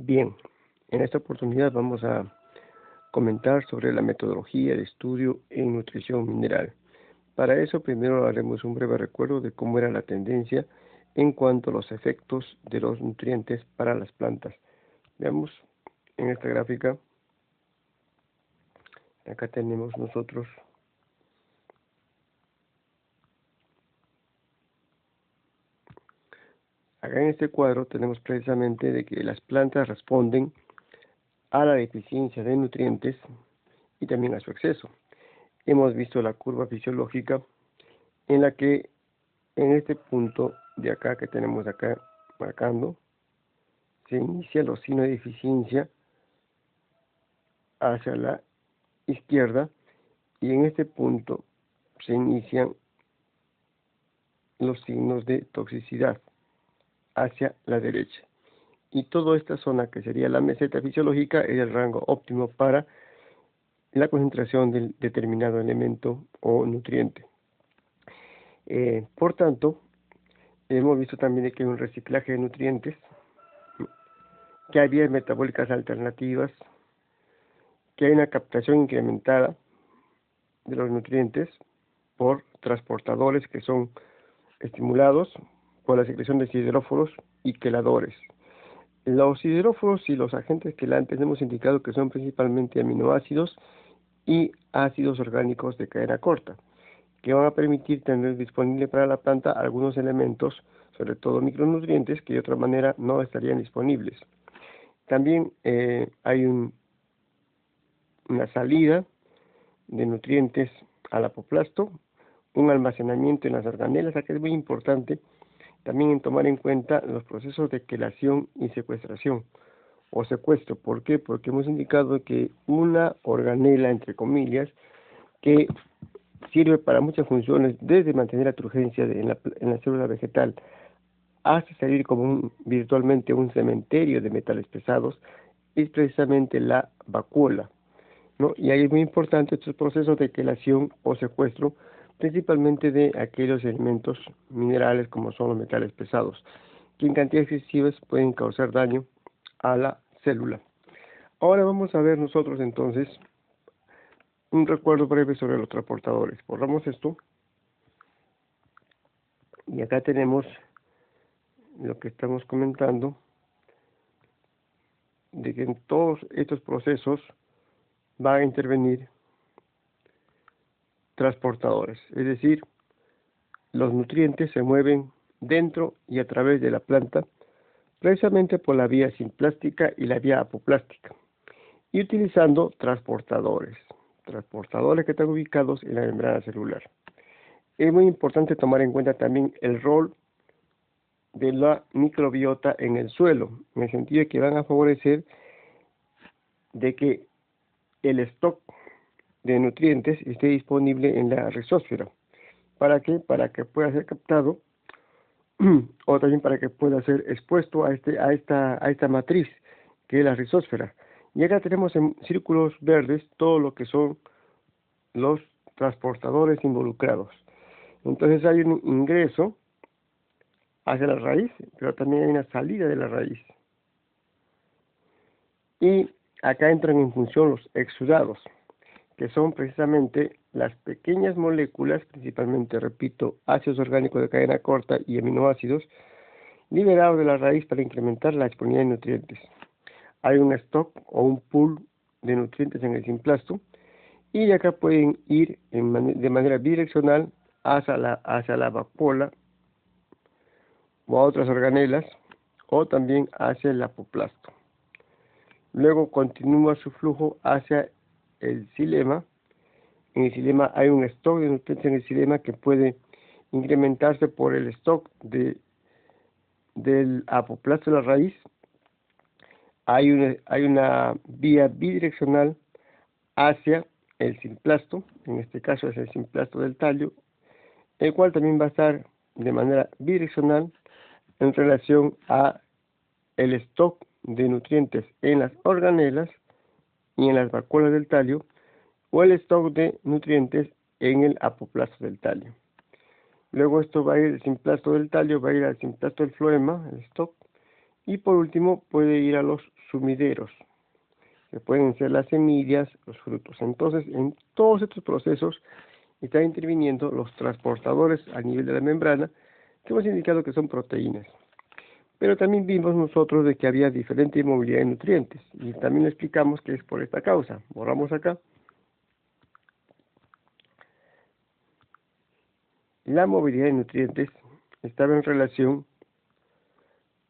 Bien, en esta oportunidad vamos a comentar sobre la metodología de estudio en nutrición mineral. Para eso primero haremos un breve recuerdo de cómo era la tendencia en cuanto a los efectos de los nutrientes para las plantas. Veamos en esta gráfica, acá tenemos nosotros acá en este cuadro tenemos precisamente de que las plantas responden a la deficiencia de nutrientes y también a su exceso. Hemos visto la curva fisiológica en la que en este punto de acá que tenemos acá marcando, se inicia los signos de deficiencia hacia la izquierda y en este punto se inician los signos de toxicidad hacia la derecha. Y toda esta zona que sería la meseta fisiológica es el rango óptimo para la concentración del determinado elemento o nutriente. Por tanto, hemos visto también que hay un reciclaje de nutrientes, que hay vías metabólicas alternativas, que hay una captación incrementada de los nutrientes por transportadores que son estimulados por la secreción de sideróforos y queladores. Los sideróforos y los agentes quelantes hemos indicado que son principalmente aminoácidos y ácidos orgánicos de cadena corta, que van a permitir tener disponible para la planta algunos elementos, sobre todo micronutrientes, que de otra manera no estarían disponibles. También hay una salida de nutrientes al apoplasto, un almacenamiento en las organelas. Aquí es muy importante también en tomar en cuenta los procesos de quelación y secuestración o secuestro. ¿Por qué? Porque hemos indicado que una organela, entre comillas, que sirve para muchas funciones, desde mantener la turgencia en la célula vegetal hasta salir como virtualmente un cementerio de metales pesados, es precisamente la vacuola, ¿no? Y ahí es muy importante estos procesos de quelación o secuestro, principalmente de aquellos elementos minerales como son los metales pesados, que en cantidades excesivas pueden causar daño a la célula. Ahora vamos a ver nosotros entonces un recuerdo breve sobre los transportadores. Borramos esto y acá tenemos lo que estamos comentando, de que en todos estos procesos va a intervenir transportadores, es decir, los nutrientes se mueven dentro y a través de la planta, precisamente por la vía simplástica y la vía apoplástica, y utilizando transportadores que están ubicados en la membrana celular. Es muy importante tomar en cuenta también el rol de la microbiota en el suelo, en el sentido de que van a favorecer de que el stock de nutrientes esté disponible en la rizósfera. ¿Para qué? Para que pueda ser captado o también para que pueda ser expuesto a esta matriz que es la rizósfera. Y acá tenemos en círculos verdes todo lo que son los transportadores involucrados. Entonces hay un ingreso hacia la raíz, pero también hay una salida de la raíz. Y acá entran en función los exudados, que son precisamente las pequeñas moléculas, principalmente, repito, ácidos orgánicos de cadena corta y aminoácidos, liberados de la raíz para incrementar la disponibilidad de nutrientes. Hay un stock o un pool de nutrientes en el simplasto, y de acá pueden ir de manera bidireccional hacia la vacuola o a otras organelas, o también hacia el apoplasto. Luego continúa su flujo hacia el xilema. En el xilema hay un stock de nutrientes en el xilema que puede incrementarse por el stock del apoplasto de la raíz. Hay una vía bidireccional hacia el simplasto, en este caso es el simplasto del tallo, el cual también va a estar de manera bidireccional en relación a el stock de nutrientes en las organelas y en las vacuolas del tallo, o el stock de nutrientes en el apoplasto del tallo. Luego esto va a ir, el simplasto del tallo va a ir al simplasto del floema, el stock, Y por último puede ir a los sumideros, que pueden ser las semillas, los frutos. Entonces, en todos estos procesos están interviniendo los transportadores a nivel de la membrana, que hemos indicado que son proteínas. Pero también vimos nosotros de que había diferente movilidad de nutrientes, y también explicamos que es por esta causa. Borramos acá. La movilidad de nutrientes estaba en relación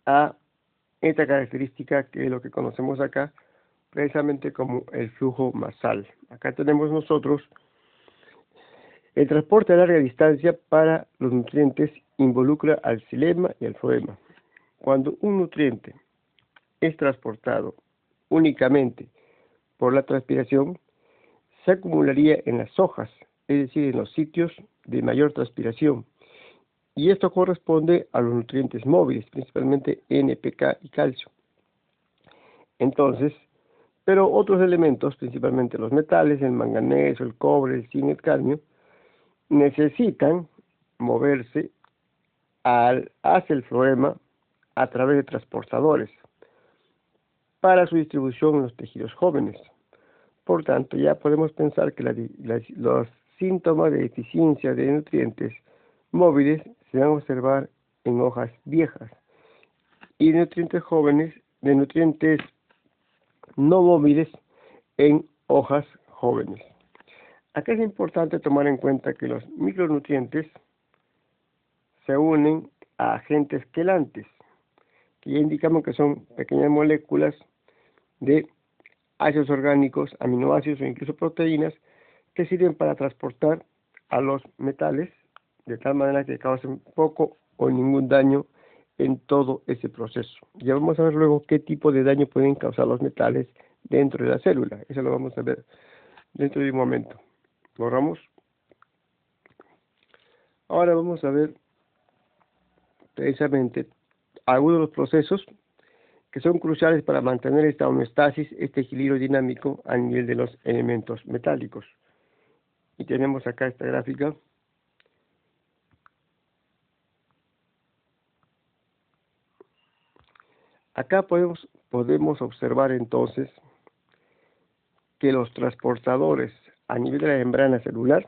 a esta característica, que es lo que conocemos acá precisamente como el flujo masal. Acá tenemos nosotros el transporte a larga distancia para los nutrientes involucra al xilema y al floema. Cuando un nutriente es transportado únicamente por la transpiración, se acumularía en las hojas, es decir, en los sitios de mayor transpiración. Y esto corresponde a los nutrientes móviles, principalmente NPK y calcio. Entonces, pero otros elementos, principalmente los metales, el manganeso, el cobre, el zinc, el cadmio, necesitan moverse hacia el floema a través de transportadores para su distribución en los tejidos jóvenes. Por tanto, ya podemos pensar que los síntomas de deficiencia de nutrientes móviles se van a observar en hojas viejas y de nutrientes jóvenes, de nutrientes no móviles en hojas jóvenes. Acá es importante tomar en cuenta que los micronutrientes se unen a agentes quelantes, que ya indicamos que son pequeñas moléculas de ácidos orgánicos, aminoácidos o incluso proteínas que sirven para transportar a los metales de tal manera que causen poco o ningún daño en todo ese proceso. Ya vamos a ver luego qué tipo de daño pueden causar los metales dentro de la célula. Eso lo vamos a ver dentro de un momento. Borramos. Ahora vamos a ver precisamente algunos de los procesos que son cruciales para mantener esta homeostasis, este equilibrio dinámico a nivel de los elementos metálicos. Y tenemos acá esta gráfica. Acá podemos observar entonces que los transportadores a nivel de la membrana celular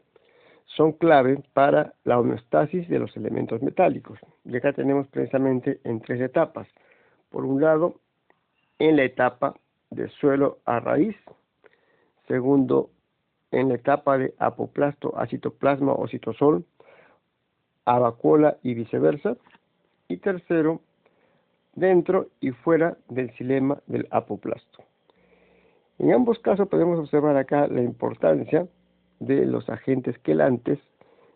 son clave para la homeostasis de los elementos metálicos. Y acá tenemos precisamente en tres etapas. Por un lado, en la etapa de suelo a raíz. Segundo, en la etapa de apoplasto a citoplasma o citosol, a vacuola y viceversa. Y tercero, dentro y fuera del xilema del apoplasto. En ambos casos podemos observar acá la importancia de los agentes quelantes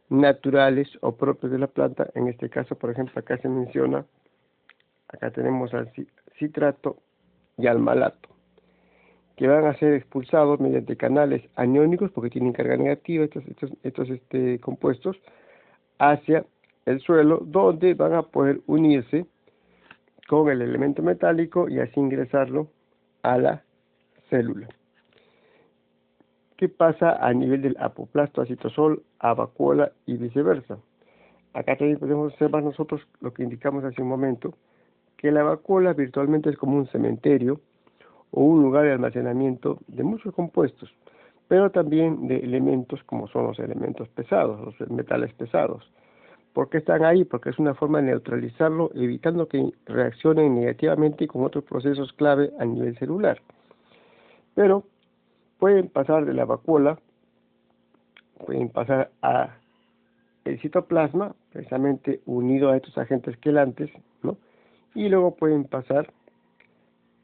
naturales o propios de la planta. En este caso, por ejemplo, acá se menciona, acá tenemos al citrato y al malato, que van a ser expulsados mediante canales aniónicos, porque tienen carga negativa estos compuestos, hacia el suelo, donde van a poder unirse con el elemento metálico y así ingresarlo a la célula. ¿Qué pasa a nivel del apoplasto a citosol, a vacuola y viceversa? Acá también podemos observar nosotros lo que indicamos hace un momento, que la vacuola virtualmente es como un cementerio o un lugar de almacenamiento de muchos compuestos, pero también de elementos como son los elementos pesados, los metales pesados. ¿Por qué están ahí? Porque es una forma de neutralizarlo, evitando que reaccionen negativamente con otros procesos clave a nivel celular. Pero pueden pasar de la vacuola, pueden pasar a el citoplasma, precisamente unido a estos agentes quelantes, ¿no? Y luego pueden pasar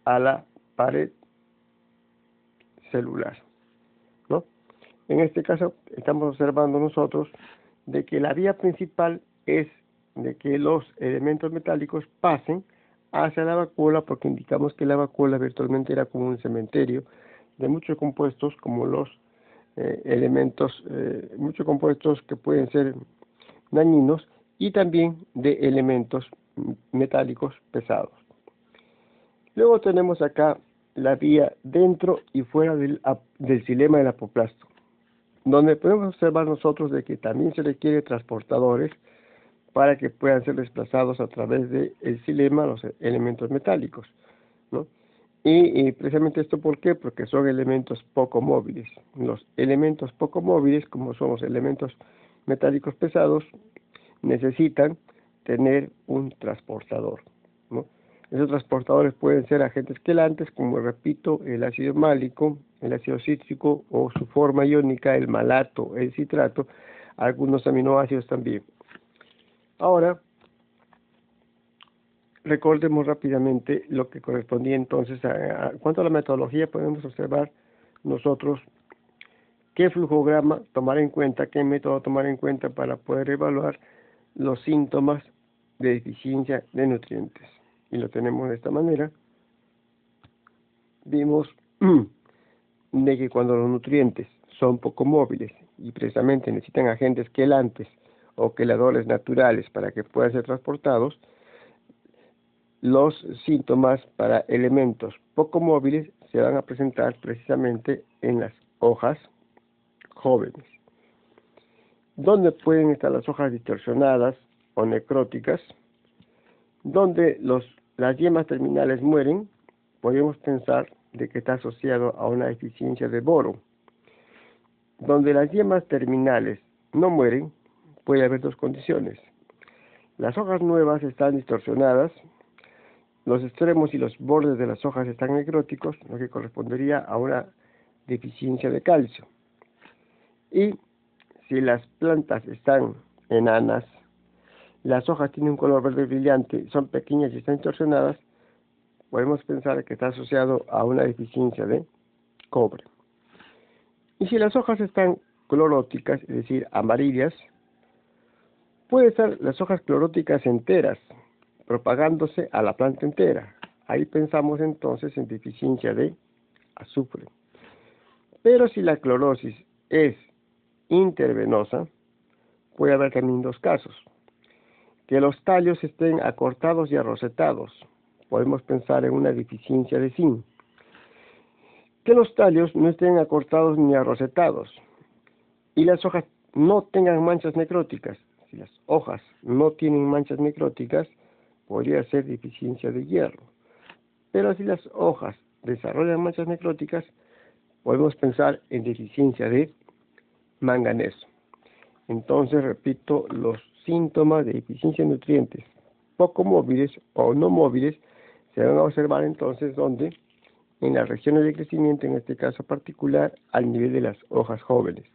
a la pared celular, ¿no? En este caso estamos observando nosotros de que la vía principal es de que los elementos metálicos pasen hacia la vacuola, porque indicamos que la vacuola virtualmente era como un cementerio de muchos compuestos, como los muchos compuestos que pueden ser dañinos y también de elementos metálicos pesados. Luego tenemos acá la vía dentro y fuera del xilema del apoplasto, donde podemos observar nosotros de que también se requiere transportadores para que puedan ser desplazados a través del xilema los elementos metálicos, ¿no? Y precisamente esto, ¿por qué? Porque son elementos poco móviles. Los elementos poco móviles, como son los elementos metálicos pesados, necesitan tener un transportador, ¿no? Esos transportadores pueden ser agentes quelantes, como repito, el ácido málico, el ácido cítrico o su forma iónica, el malato, el citrato, algunos aminoácidos también. Ahora, recordemos rápidamente lo que correspondía entonces cuanto a la metodología. Podemos observar nosotros qué flujograma tomar en cuenta, qué método tomar en cuenta para poder evaluar los síntomas de deficiencia de nutrientes. Y lo tenemos de esta manera. Vimos de que cuando los nutrientes son poco móviles y precisamente necesitan agentes quelantes o queladores naturales para que puedan ser transportados, los síntomas para elementos poco móviles se van a presentar precisamente en las hojas jóvenes. ¿Dónde pueden estar las hojas distorsionadas o necróticas? Donde las yemas terminales mueren, podemos pensar de que está asociado a una deficiencia de boro. Donde las yemas terminales no mueren, puede haber dos condiciones. Las hojas nuevas están distorsionadas, los extremos y los bordes de las hojas están necróticos, lo que correspondería a una deficiencia de calcio. Y si las plantas están enanas, las hojas tienen un color verde brillante, son pequeñas y están distorsionadas, podemos pensar que está asociado a una deficiencia de cobre. Y si las hojas están cloróticas, es decir, amarillas, puede ser las hojas cloróticas enteras, propagándose a la planta entera. Ahí pensamos entonces en deficiencia de azufre. Pero si la clorosis es intervenosa, puede haber también dos casos. Que los tallos estén acortados y arrocetados, podemos pensar en una deficiencia de zinc. Que los tallos no estén acortados ni arrocetados y las hojas no tengan manchas necróticas. Si las hojas no tienen manchas necróticas, podría ser deficiencia de hierro. Pero si las hojas desarrollan manchas necróticas, podemos pensar en deficiencia de manganeso. Entonces, repito, los síntomas de deficiencia de nutrientes poco móviles o no móviles se van a observar entonces donde en las regiones de crecimiento, en este caso particular, al nivel de las hojas jóvenes.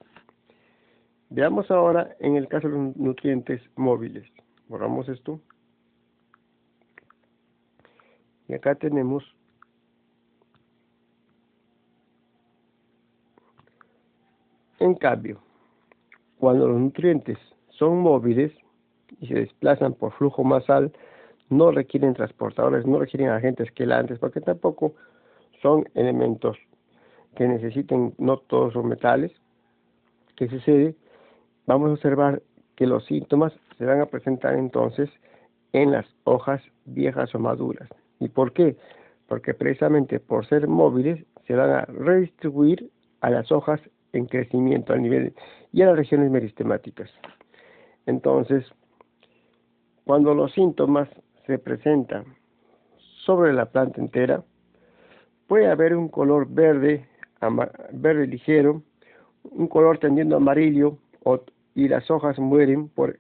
Veamos ahora en el caso de los nutrientes móviles. Borramos esto. Y acá tenemos en cambio, cuando los nutrientes son móviles y se desplazan por flujo masal, no requieren transportadores, no requieren agentes quelantes, porque tampoco son elementos que necesiten, no todos son metales. ¿Qué sucede? Vamos a observar que los síntomas se van a presentar entonces en las hojas viejas o maduras. ¿Y por qué? Porque precisamente por ser móviles se van a redistribuir a las hojas en crecimiento al nivel y a las regiones meristemáticas. Entonces, cuando los síntomas se presentan sobre la planta entera, puede haber un color verde, verde ligero, un color tendiendo a amarillo, y las hojas mueren por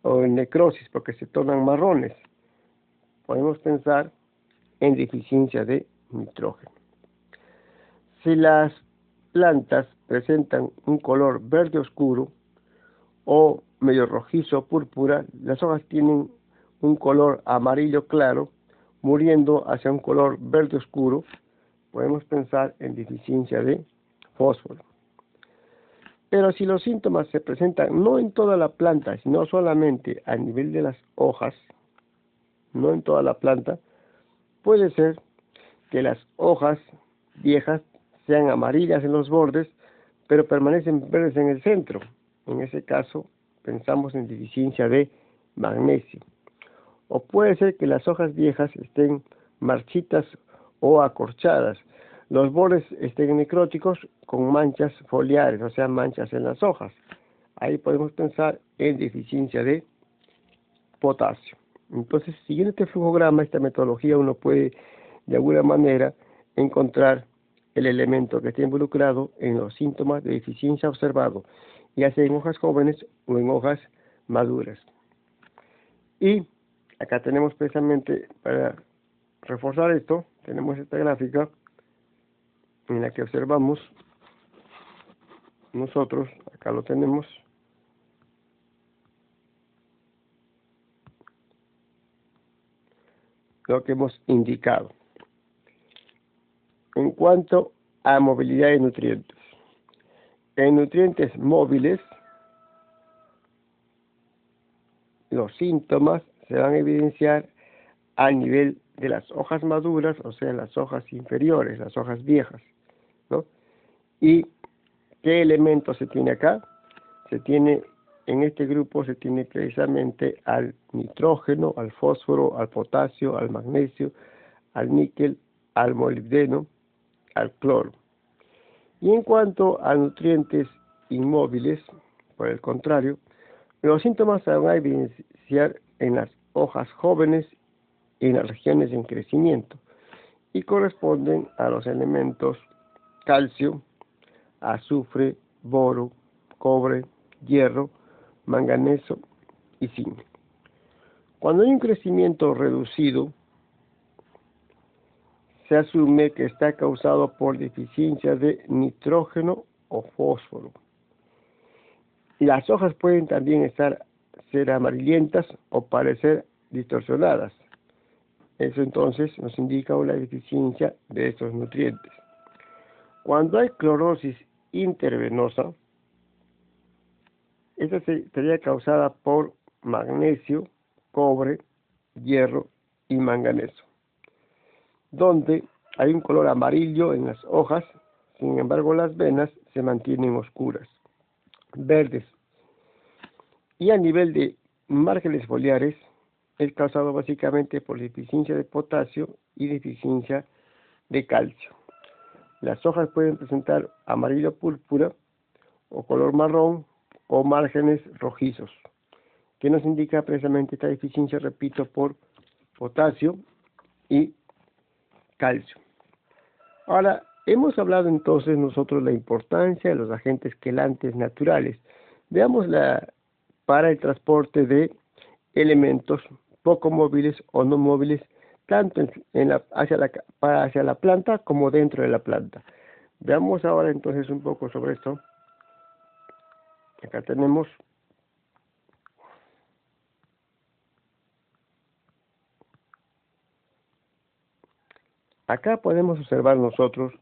necrosis porque se tornan marrones. Podemos pensar en deficiencia de nitrógeno. Si las plantas presentan un color verde oscuro o medio rojizo púrpura, las hojas tienen un color amarillo claro, muriendo hacia un color verde oscuro, podemos pensar en deficiencia de fósforo. Pero si los síntomas se presentan no en toda la planta, sino solamente a nivel de las hojas, no en toda la planta, puede ser que las hojas viejas sean amarillas en los bordes, pero permanecen verdes en el centro. En ese caso, pensamos en deficiencia de magnesio. O puede ser que las hojas viejas estén marchitas o acorchadas, los bordes estén necróticos con manchas foliares, o sea, manchas en las hojas. Ahí podemos pensar en deficiencia de potasio. Entonces, siguiendo este flujograma, esta metodología, uno puede de alguna manera encontrar el elemento que está involucrado en los síntomas de deficiencia observados, ya sea en hojas jóvenes o en hojas maduras. Y acá tenemos precisamente, para reforzar esto, tenemos esta gráfica en la que observamos nosotros, acá lo tenemos, lo que hemos indicado. En cuanto a movilidad de nutrientes, en nutrientes móviles, los síntomas se van a evidenciar a nivel de las hojas maduras, o sea, las hojas inferiores, las hojas viejas, ¿no? ¿Y qué elementos se tiene acá? Se tiene, en este grupo se tiene precisamente al nitrógeno, al fósforo, al potasio, al magnesio, al níquel, al molibdeno, al cloro. Y en cuanto a nutrientes inmóviles, por el contrario, los síntomas se van a evidenciar en las hojas jóvenes y en las regiones en crecimiento y corresponden a los elementos calcio, azufre, boro, cobre, hierro, manganeso y zinc. Cuando hay un crecimiento reducido, se asume que está causado por deficiencia de nitrógeno o fósforo. Las hojas pueden también ser amarillentas o parecer distorsionadas. Eso entonces nos indica una deficiencia de estos nutrientes. Cuando hay clorosis intravenosa, esta sería causada por magnesio, cobre, hierro y manganeso, donde hay un color amarillo en las hojas, sin embargo las venas se mantienen oscuras, verdes. Y a nivel de márgenes foliares, es causado básicamente por deficiencia de potasio y deficiencia de calcio. Las hojas pueden presentar amarillo púrpura o color marrón o márgenes rojizos, que nos indica precisamente esta deficiencia, repito, por potasio y calcio. Ahora, hemos hablado entonces nosotros la importancia de los agentes quelantes naturales. Veamos para el transporte de elementos poco móviles o no móviles, tanto hacia la planta como dentro de la planta. Veamos ahora entonces un poco sobre esto. Acá tenemos acá podemos observar nosotros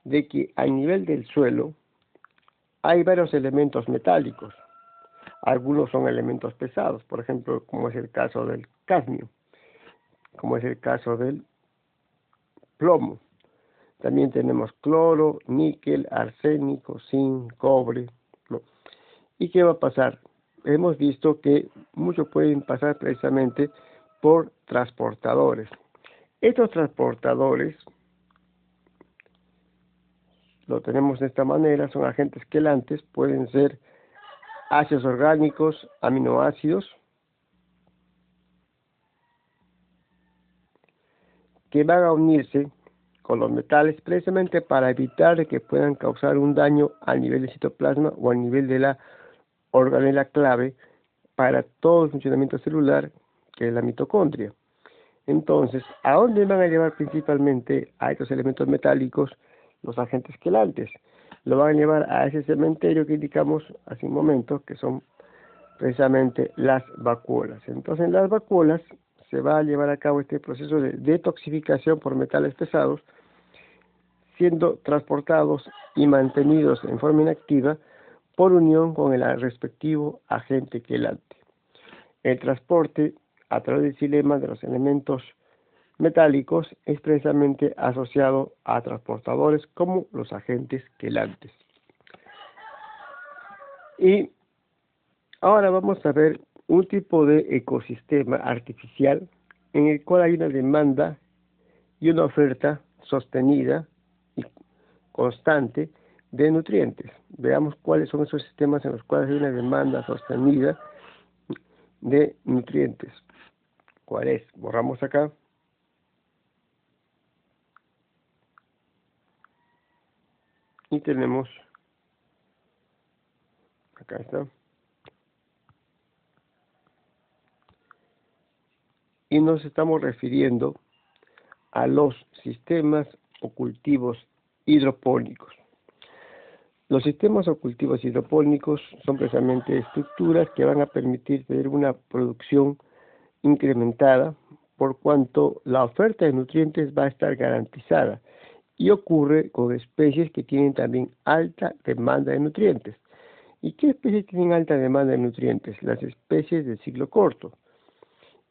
de que a nivel del suelo hay varios elementos metálicos. Algunos son elementos pesados, por ejemplo, como es el caso del cadmio, como es el caso del plomo. También tenemos cloro, níquel, arsénico, zinc, cobre, ¿no? ¿Y qué va a pasar? Hemos visto que muchos pueden pasar precisamente por transportadores. Estos transportadores, lo tenemos de esta manera, son agentes quelantes, pueden ser ácidos orgánicos, aminoácidos, que van a unirse con los metales precisamente para evitar que puedan causar un daño a nivel del citoplasma o a nivel de la organela clave para todo el funcionamiento celular, que es la mitocondria. Entonces, ¿a dónde van a llevar principalmente a estos elementos metálicos los agentes quelantes? Lo van a llevar a ese cementerio que indicamos hace un momento, que son precisamente las vacuolas. Entonces, en las vacuolas se va a llevar a cabo este proceso de detoxificación por metales pesados, siendo transportados y mantenidos en forma inactiva por unión con el respectivo agente quelante. El transporte a través del xilema de los elementos metálicos es precisamente asociado a transportadores como los agentes quelantes. Y ahora vamos a ver un tipo de ecosistema artificial en el cual hay una demanda y una oferta sostenida y constante de nutrientes. Veamos cuáles son esos sistemas en los cuales hay una demanda sostenida de nutrientes. ¿Cuál es? Borramos acá. Y tenemos, acá está. Y nos estamos refiriendo a los sistemas o cultivos hidropónicos. Los sistemas o cultivos hidropónicos son precisamente estructuras que van a permitir tener una producción incrementada por cuanto la oferta de nutrientes va a estar garantizada y ocurre con especies que tienen también alta demanda de nutrientes. ¿Y qué especies tienen alta demanda de nutrientes? Las especies de ciclo corto.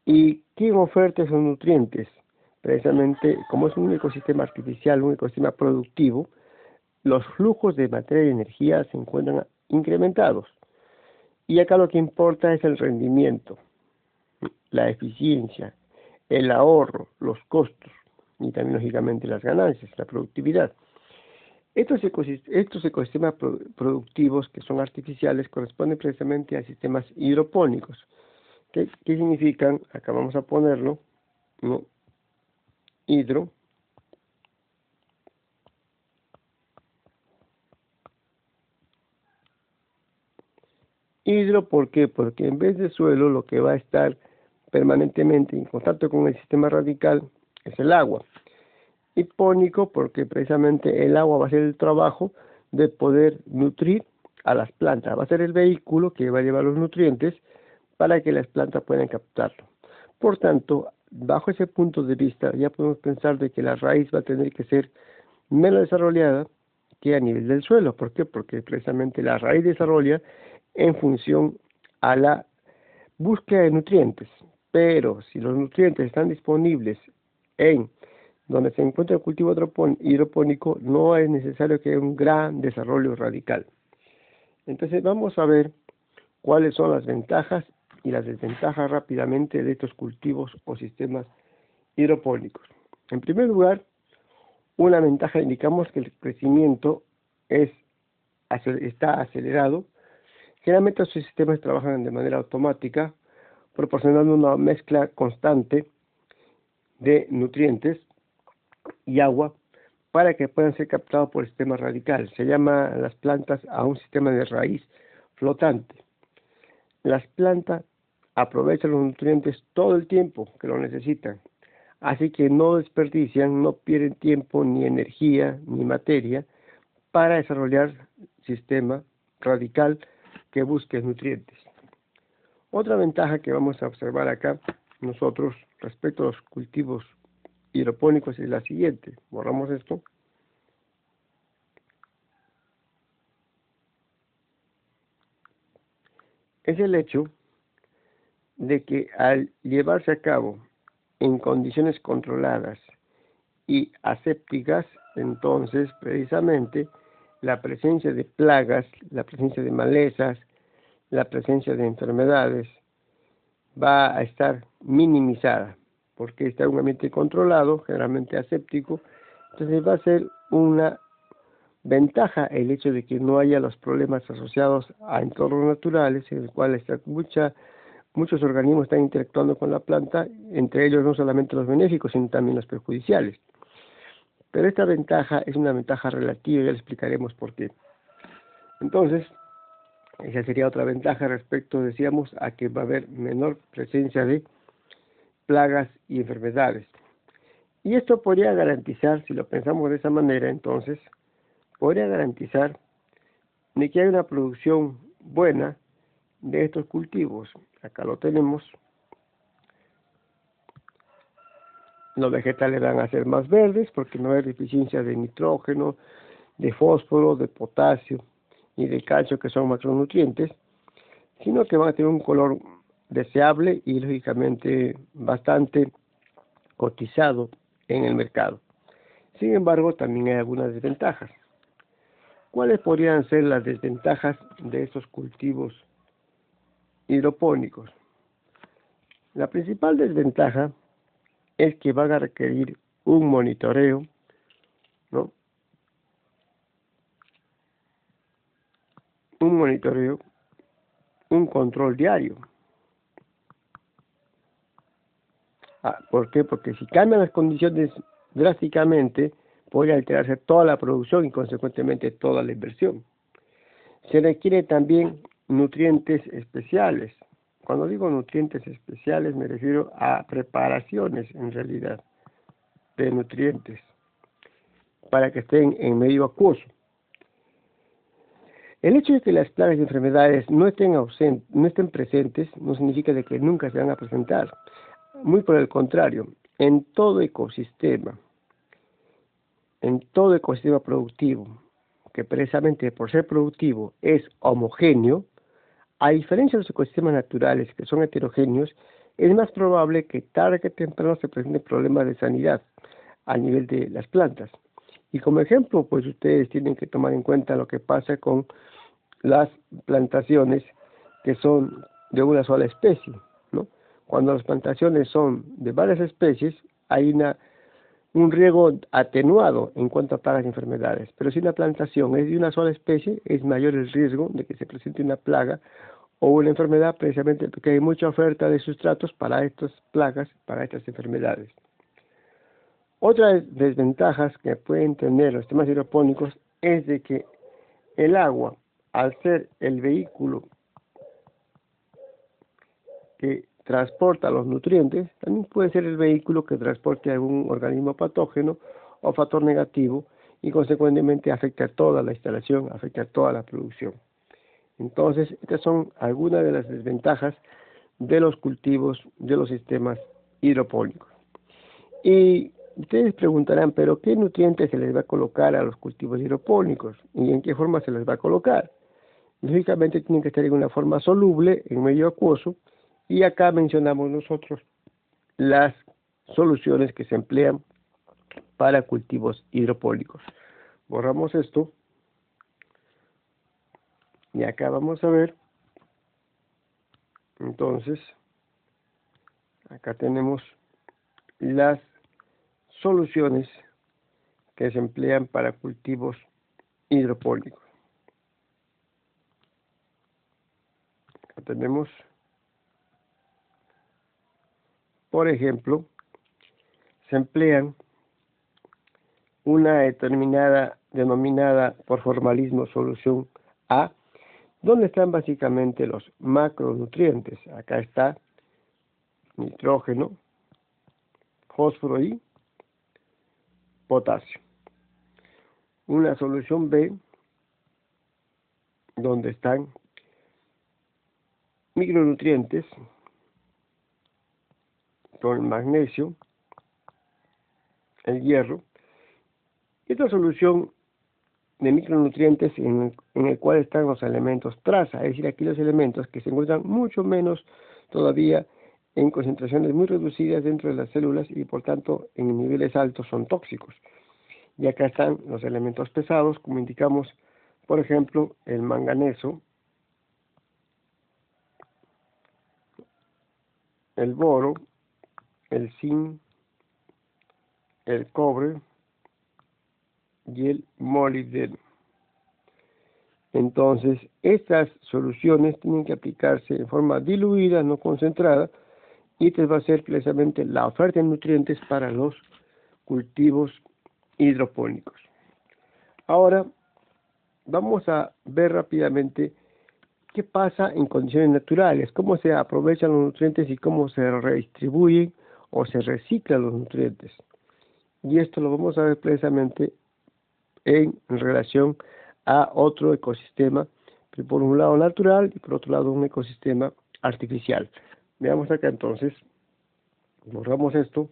¿Y quién oferta esos nutrientes? Precisamente, como es un ecosistema artificial, un ecosistema productivo, los flujos de materia y energía se encuentran incrementados. Y acá lo que importa es el rendimiento, la eficiencia, el ahorro, los costos y también, lógicamente, las ganancias, la productividad. Estos ecosistemas productivos que son artificiales corresponden precisamente a sistemas hidropónicos. ¿Qué significan? Acá vamos a ponerlo, ¿no? Hidro. Hidro, ¿por qué? Porque en vez de suelo lo que va a estar permanentemente en contacto con el sistema radical es el agua. Hipónico porque precisamente el agua va a hacer el trabajo de poder nutrir a las plantas, va a ser el vehículo que va a llevar los nutrientes para que las plantas puedan captarlo. Por tanto, bajo ese punto de vista ya podemos pensar de que la raíz va a tener que ser menos desarrollada que a nivel del suelo. ¿Por qué? Porque precisamente la raíz desarrolla en función a la búsqueda de nutrientes. Pero si los nutrientes están disponibles en donde se encuentra el cultivo hidropónico, no es necesario que haya un gran desarrollo radical. Entonces vamos a ver cuáles son las ventajas y las desventajas rápidamente de estos cultivos o sistemas hidropónicos. En primer lugar, una ventaja, indicamos que el crecimiento está acelerado. Generalmente estos sistemas trabajan de manera automática, proporcionando una mezcla constante de nutrientes y agua para que puedan ser captados por el sistema radical. Se llama a las plantas a un sistema de raíz flotante. Las plantas aprovechan los nutrientes todo el tiempo que lo necesitan, así que no desperdician, no pierden tiempo, ni energía, ni materia para desarrollar sistema radical que busque nutrientes. Otra ventaja que vamos a observar acá nosotros respecto a los cultivos hidropónicos es la siguiente. Borramos esto. Es el hecho de que al llevarse a cabo en condiciones controladas y asépticas, entonces precisamente la presencia de plagas, la presencia de malezas, la presencia de enfermedades va a estar minimizada, porque está en un ambiente controlado, generalmente aséptico. Entonces va a ser una ventaja el hecho de que no haya los problemas asociados a entornos naturales, en el cual muchos organismos están interactuando con la planta, entre ellos no solamente los benéficos, sino también los perjudiciales. Pero esta ventaja es una ventaja relativa, ya le explicaremos por qué. Entonces, esa sería otra ventaja respecto, decíamos, a que va a haber menor presencia de plagas y enfermedades. Y esto podría garantizar, si lo pensamos de esa manera, entonces, podría garantizar de que hay una producción buena de estos cultivos. Acá lo tenemos. Los vegetales van a ser más verdes porque no hay deficiencia de nitrógeno, de fósforo, de potasio y de calcio, que son macronutrientes, sino que van a tener un color deseable y lógicamente bastante cotizado en el mercado. Sin embargo, también hay algunas desventajas. ¿Cuáles podrían ser las desventajas de estos cultivos hidropónicos? La principal desventaja es que van a requerir un monitoreo, ¿no? Un control diario. ¿Por qué? Porque si cambian las condiciones drásticamente, puede alterarse toda la producción y consecuentemente toda la inversión. Se requiere también nutrientes especiales. Cuando digo nutrientes especiales me refiero a preparaciones en realidad de nutrientes para que estén en medio acuoso. El hecho de que las plagas y enfermedades no estén presentes no significa de que nunca se van a presentar. Muy por el contrario, en todo ecosistema productivo, que precisamente por ser productivo es homogéneo, a diferencia de los ecosistemas naturales que son heterogéneos, es más probable que tarde que temprano se presenten problemas de sanidad a nivel de las plantas. Y como ejemplo, pues ustedes tienen que tomar en cuenta lo que pasa con las plantaciones que son de una sola especie, ¿no? Cuando las plantaciones son de varias especies, hay un riego atenuado en cuanto a plagas y enfermedades, pero si una plantación es de una sola especie, es mayor el riesgo de que se presente una plaga o una enfermedad, precisamente porque hay mucha oferta de sustratos para estas plagas, para estas enfermedades. Otras desventajas que pueden tener los sistemas hidropónicos es de que el agua, al ser el vehículo que transporta los nutrientes, también puede ser el vehículo que transporte algún organismo patógeno o factor negativo y consecuentemente afecta a toda la instalación, afecta a toda la producción. Entonces, estas son algunas de las desventajas de los cultivos de los sistemas hidropónicos. Y ustedes preguntarán, ¿pero qué nutrientes se les va a colocar a los cultivos hidropónicos? ¿Y en qué forma se les va a colocar? Lógicamente tienen que estar en una forma soluble, en medio acuoso, y acá mencionamos nosotros las soluciones que se emplean para cultivos hidropónicos. Borramos esto. Y acá vamos a ver, entonces, acá tenemos las soluciones que se emplean para cultivos hidropónicos. Acá tenemos, por ejemplo, se emplean una determinada, denominada por formalismo solución A, donde están básicamente los macronutrientes. Acá está nitrógeno, fósforo y potasio. Una solución B, donde están micronutrientes, con el magnesio, el hierro, y otra solución de micronutrientes en el cual están los elementos traza, es decir, aquí los elementos que se encuentran mucho menos todavía en concentraciones muy reducidas dentro de las células y por tanto en niveles altos son tóxicos. Y acá están los elementos pesados, como indicamos, por ejemplo, el manganeso, el boro, el zinc, el cobre y el molibdeno. Entonces, estas soluciones tienen que aplicarse en forma diluida, no concentrada, y esta va a ser precisamente la oferta de nutrientes para los cultivos hidropónicos. Ahora, vamos a ver rápidamente qué pasa en condiciones naturales, cómo se aprovechan los nutrientes y cómo se redistribuyen o se reciclan los nutrientes. Y esto lo vamos a ver precisamente en relación a otro ecosistema, por un lado natural y por otro lado un ecosistema artificial. Veamos acá entonces, borramos esto,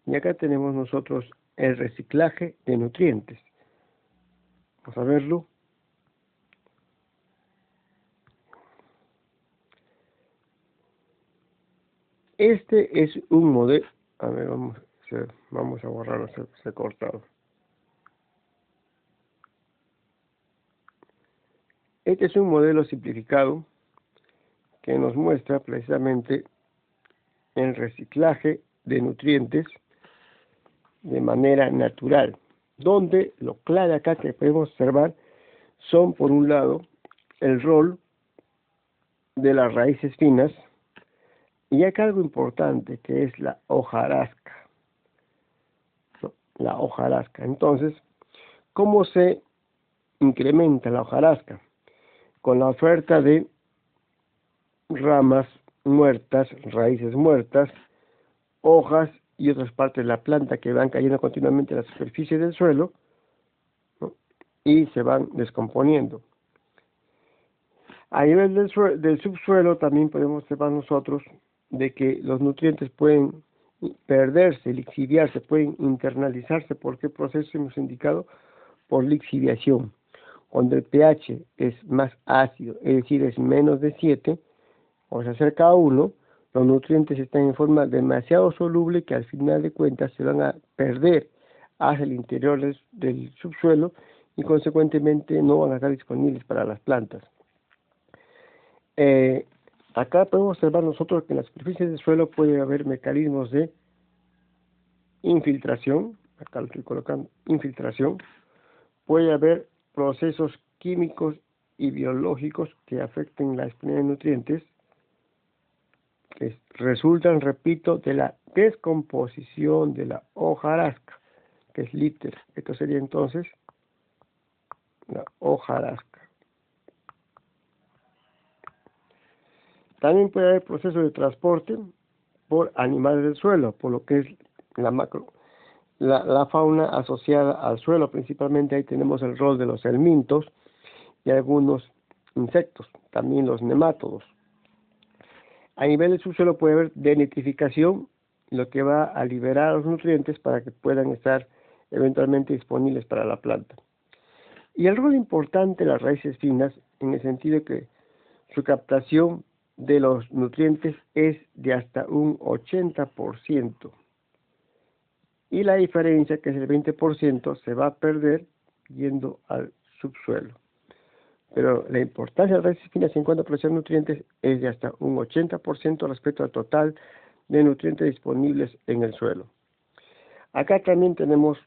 y acá tenemos nosotros el reciclaje de nutrientes. Vamos a verlo. Este es un modelo, a ver, vamos a borrar ese cortado. Este es un modelo simplificado que nos muestra precisamente el reciclaje de nutrientes de manera natural, donde lo clave acá que podemos observar son, por un lado, el rol de las raíces finas, Y acá algo importante, que es la hojarasca, ¿no? La hojarasca. Entonces, ¿cómo se incrementa la hojarasca? Con la oferta de ramas muertas, raíces muertas, hojas y otras partes de la planta que van cayendo continuamente a la superficie del suelo, ¿no? Y se van descomponiendo. A nivel del subsuelo también podemos observar nosotros de que los nutrientes pueden perderse, lixiviarse, pueden internalizarse. ¿Por qué proceso hemos indicado? Por lixiviación. Cuando el pH es más ácido, es decir, es menos de 7, o se acerca a 1, los nutrientes están en forma demasiado soluble que al final de cuentas se van a perder hacia el interior del subsuelo y consecuentemente no van a estar disponibles para las plantas. Acá podemos observar nosotros que en la superficie del suelo puede haber mecanismos de infiltración, acá lo estoy colocando, infiltración, puede haber procesos químicos y biológicos que afecten la disponibilidad de nutrientes, que resultan, repito, de la descomposición de la hojarasca, que es lípter. Esto sería entonces la hojarasca. También puede haber procesos de transporte por animales del suelo, por lo que es la fauna asociada al suelo. Principalmente ahí tenemos el rol de los helmintos y algunos insectos, también los nemátodos. A nivel del subsuelo puede haber denitrificación, lo que va a liberar los nutrientes para que puedan estar eventualmente disponibles para la planta. Y el rol importante de las raíces finas, en el sentido que su captación de los nutrientes es de hasta un 80%. Y la diferencia, que es el 20%, se va a perder yendo al subsuelo. Pero la importancia de las raíces finas en cuanto a producción de nutrientes es de hasta un 80% respecto al total de nutrientes disponibles en el suelo. Acá también tenemos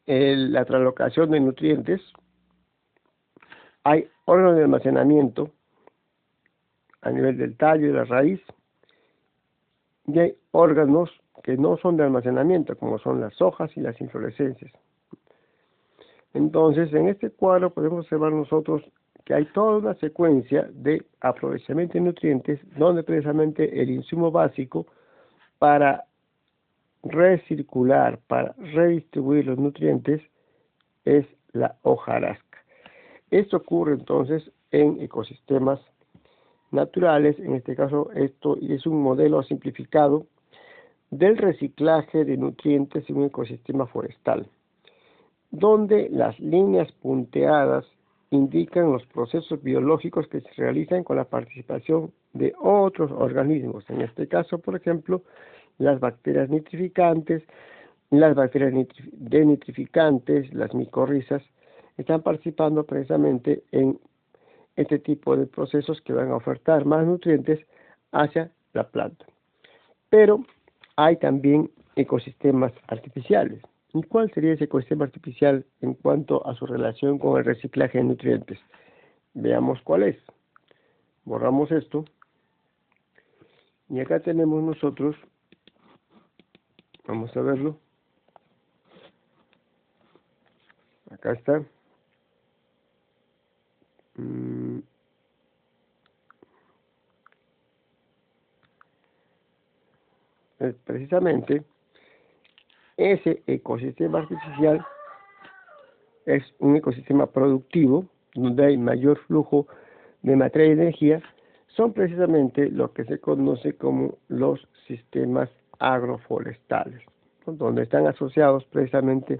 la translocación de nutrientes. Hay órganos de almacenamiento a nivel del tallo y de la raíz, y hay órganos que no son de almacenamiento, como son las hojas y las inflorescencias. Entonces, en este cuadro podemos observar nosotros que hay toda una secuencia de aprovechamiento de nutrientes, donde precisamente el insumo básico para recircular, para redistribuir los nutrientes, es la hojarasca. Esto ocurre entonces en ecosistemas naturales. En este caso, esto es un modelo simplificado del reciclaje de nutrientes en un ecosistema forestal, donde las líneas punteadas indican los procesos biológicos que se realizan con la participación de otros organismos. En este caso, por ejemplo, las bacterias nitrificantes, las bacterias denitrificantes, las micorrizas, están participando precisamente en este tipo de procesos que van a ofertar más nutrientes hacia la planta. Pero hay también ecosistemas artificiales. ¿Y cuál sería ese ecosistema artificial en cuanto a su relación con el reciclaje de nutrientes? Veamos cuál es. Borramos esto. Y acá tenemos nosotros, vamos a verlo. Acá está. Precisamente ese ecosistema artificial es un ecosistema productivo, donde hay mayor flujo de materia y energía. Son precisamente lo que se conoce como los sistemas agroforestales, ¿no? Donde están asociados precisamente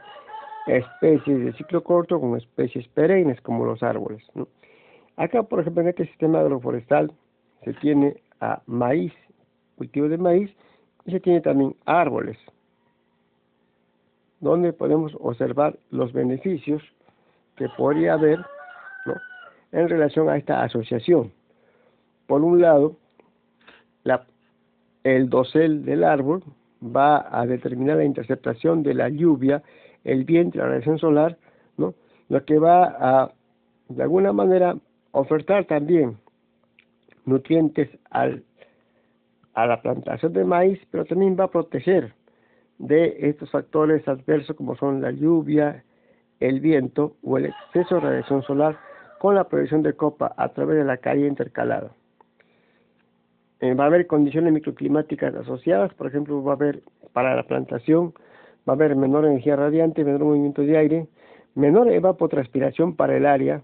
especies de ciclo corto con especies perennes como los árboles, ¿no? Acá, por ejemplo, en este sistema agroforestal se tiene a maíz, cultivo de maíz, y se tiene también árboles, donde podemos observar los beneficios que podría haber, ¿no?, en relación a esta asociación. Por un lado, el dosel del árbol va a determinar la interceptación de la lluvia, el viento, la radiación solar, ¿no?, lo que va a, de alguna manera, ofertar también nutrientes al a la plantación de maíz, pero también va a proteger de estos factores adversos como son la lluvia, el viento o el exceso de radiación solar con la producción de copa a través de la caída intercalada. Va a haber condiciones microclimáticas asociadas, por ejemplo, va a haber para la plantación, va a haber menor energía radiante, menor movimiento de aire, menor evapotranspiración para el área,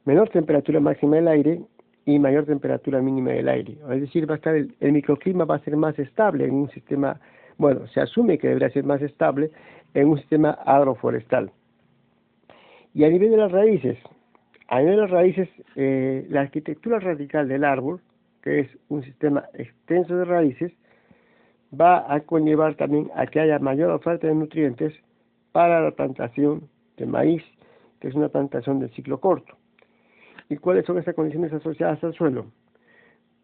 menor temperatura máxima del aire y mayor temperatura mínima del aire. Es decir, va a estar el microclima va a ser más estable en un sistema, bueno, se asume que debería ser más estable en un sistema agroforestal. Y a nivel de las raíces, la arquitectura radical del árbol, que es un sistema extenso de raíces, va a conllevar también a que haya mayor oferta de nutrientes para la plantación de maíz, que es una plantación de ciclo corto. ¿Y cuáles son esas condiciones asociadas al suelo?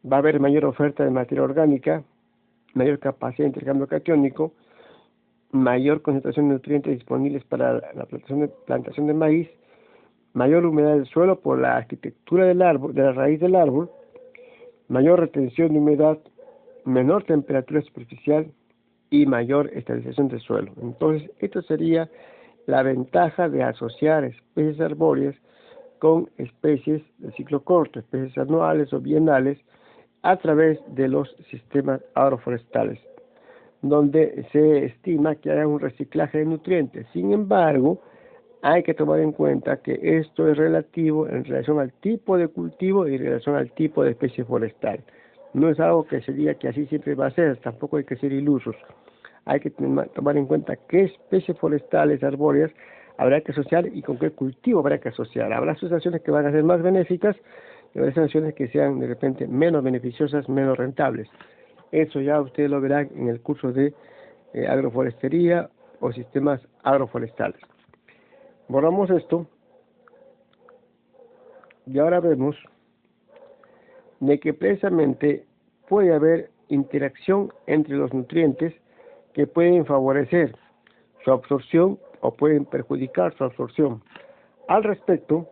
Va a haber mayor oferta de materia orgánica, mayor capacidad de intercambio catiónico, mayor concentración de nutrientes disponibles para la plantación de maíz, mayor humedad del suelo por la arquitectura del árbol, de la raíz del árbol, mayor retención de humedad, menor temperatura superficial y mayor estabilización del suelo. Entonces, esto sería la ventaja de asociar especies arbóreas con especies de ciclo corto, especies anuales o bienales, a través de los sistemas agroforestales, donde se estima que haya un reciclaje de nutrientes. Sin embargo, hay que tomar en cuenta que esto es relativo en relación al tipo de cultivo y en relación al tipo de especie forestal. No es algo que se diga que así siempre va a ser, tampoco hay que ser ilusos. Hay que tomar en cuenta qué especies forestales, arbóreas, habrá que asociar y con qué cultivo habrá que asociar. Habrá asociaciones que van a ser más benéficas y habrá asociaciones que sean de repente menos beneficiosas, menos rentables. Eso ya ustedes lo verán en el curso de agroforestería o sistemas agroforestales. Borramos esto y ahora vemos de que precisamente puede haber interacción entre los nutrientes que pueden favorecer su absorción o pueden perjudicar su absorción. Al respecto,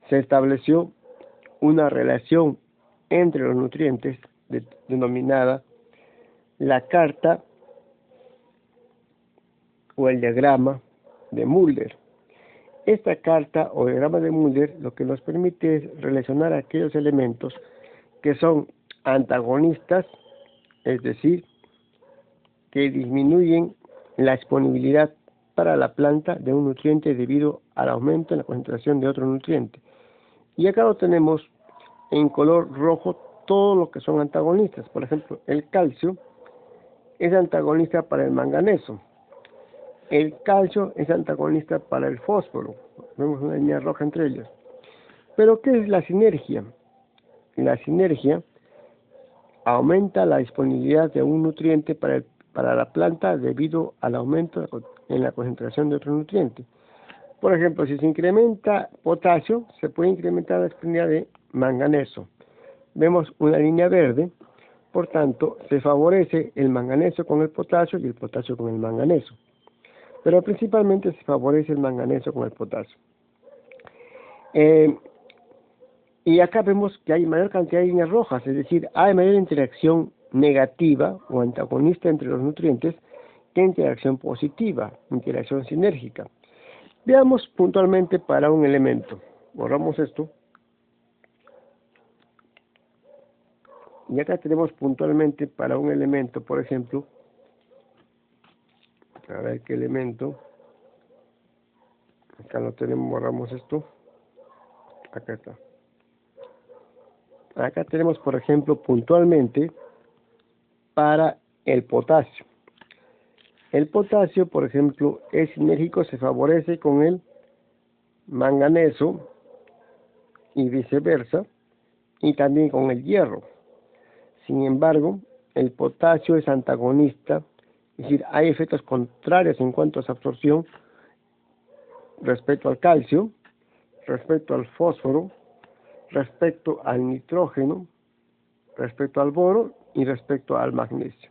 se estableció una relación entre los nutrientes denominada la carta o el diagrama de Mulder. Esta carta o diagrama de Mulder lo que nos permite es relacionar aquellos elementos que son antagonistas, es decir, que disminuyen la disponibilidad para la planta de un nutriente debido al aumento en la concentración de otro nutriente. Y acá lo tenemos en color rojo todo lo que son antagonistas. Por ejemplo, el calcio es antagonista para el manganeso. El calcio es antagonista para el fósforo. Vemos una línea roja entre ellos. Pero ¿qué es la sinergia? La sinergia aumenta la disponibilidad de un nutriente para la planta debido al aumento en la concentración de otro nutriente. Por ejemplo, si se incrementa potasio, se puede incrementar la disponibilidad de manganeso. Vemos una línea verde, por tanto, se favorece el manganeso con el potasio y el potasio con el manganeso. Pero principalmente se favorece el manganeso con el potasio. Y acá vemos que hay mayor cantidad de líneas rojas, es decir, hay mayor interacción negativa o antagonista entre los nutrientes que interacción positiva, interacción sinérgica. Veamos puntualmente para un elemento. Borramos esto. Y acá tenemos puntualmente para un elemento, por ejemplo, a ver qué elemento. Acá lo tenemos, borramos esto. Acá está. Acá tenemos, por ejemplo, puntualmente para el potasio. El potasio, por ejemplo, es sinérgico, se favorece con el manganeso y viceversa, y también con el hierro. Sin embargo, el potasio es antagonista, es decir, hay efectos contrarios en cuanto a su absorción respecto al calcio, respecto al fósforo, respecto al nitrógeno, respecto al boro y respecto al magnesio.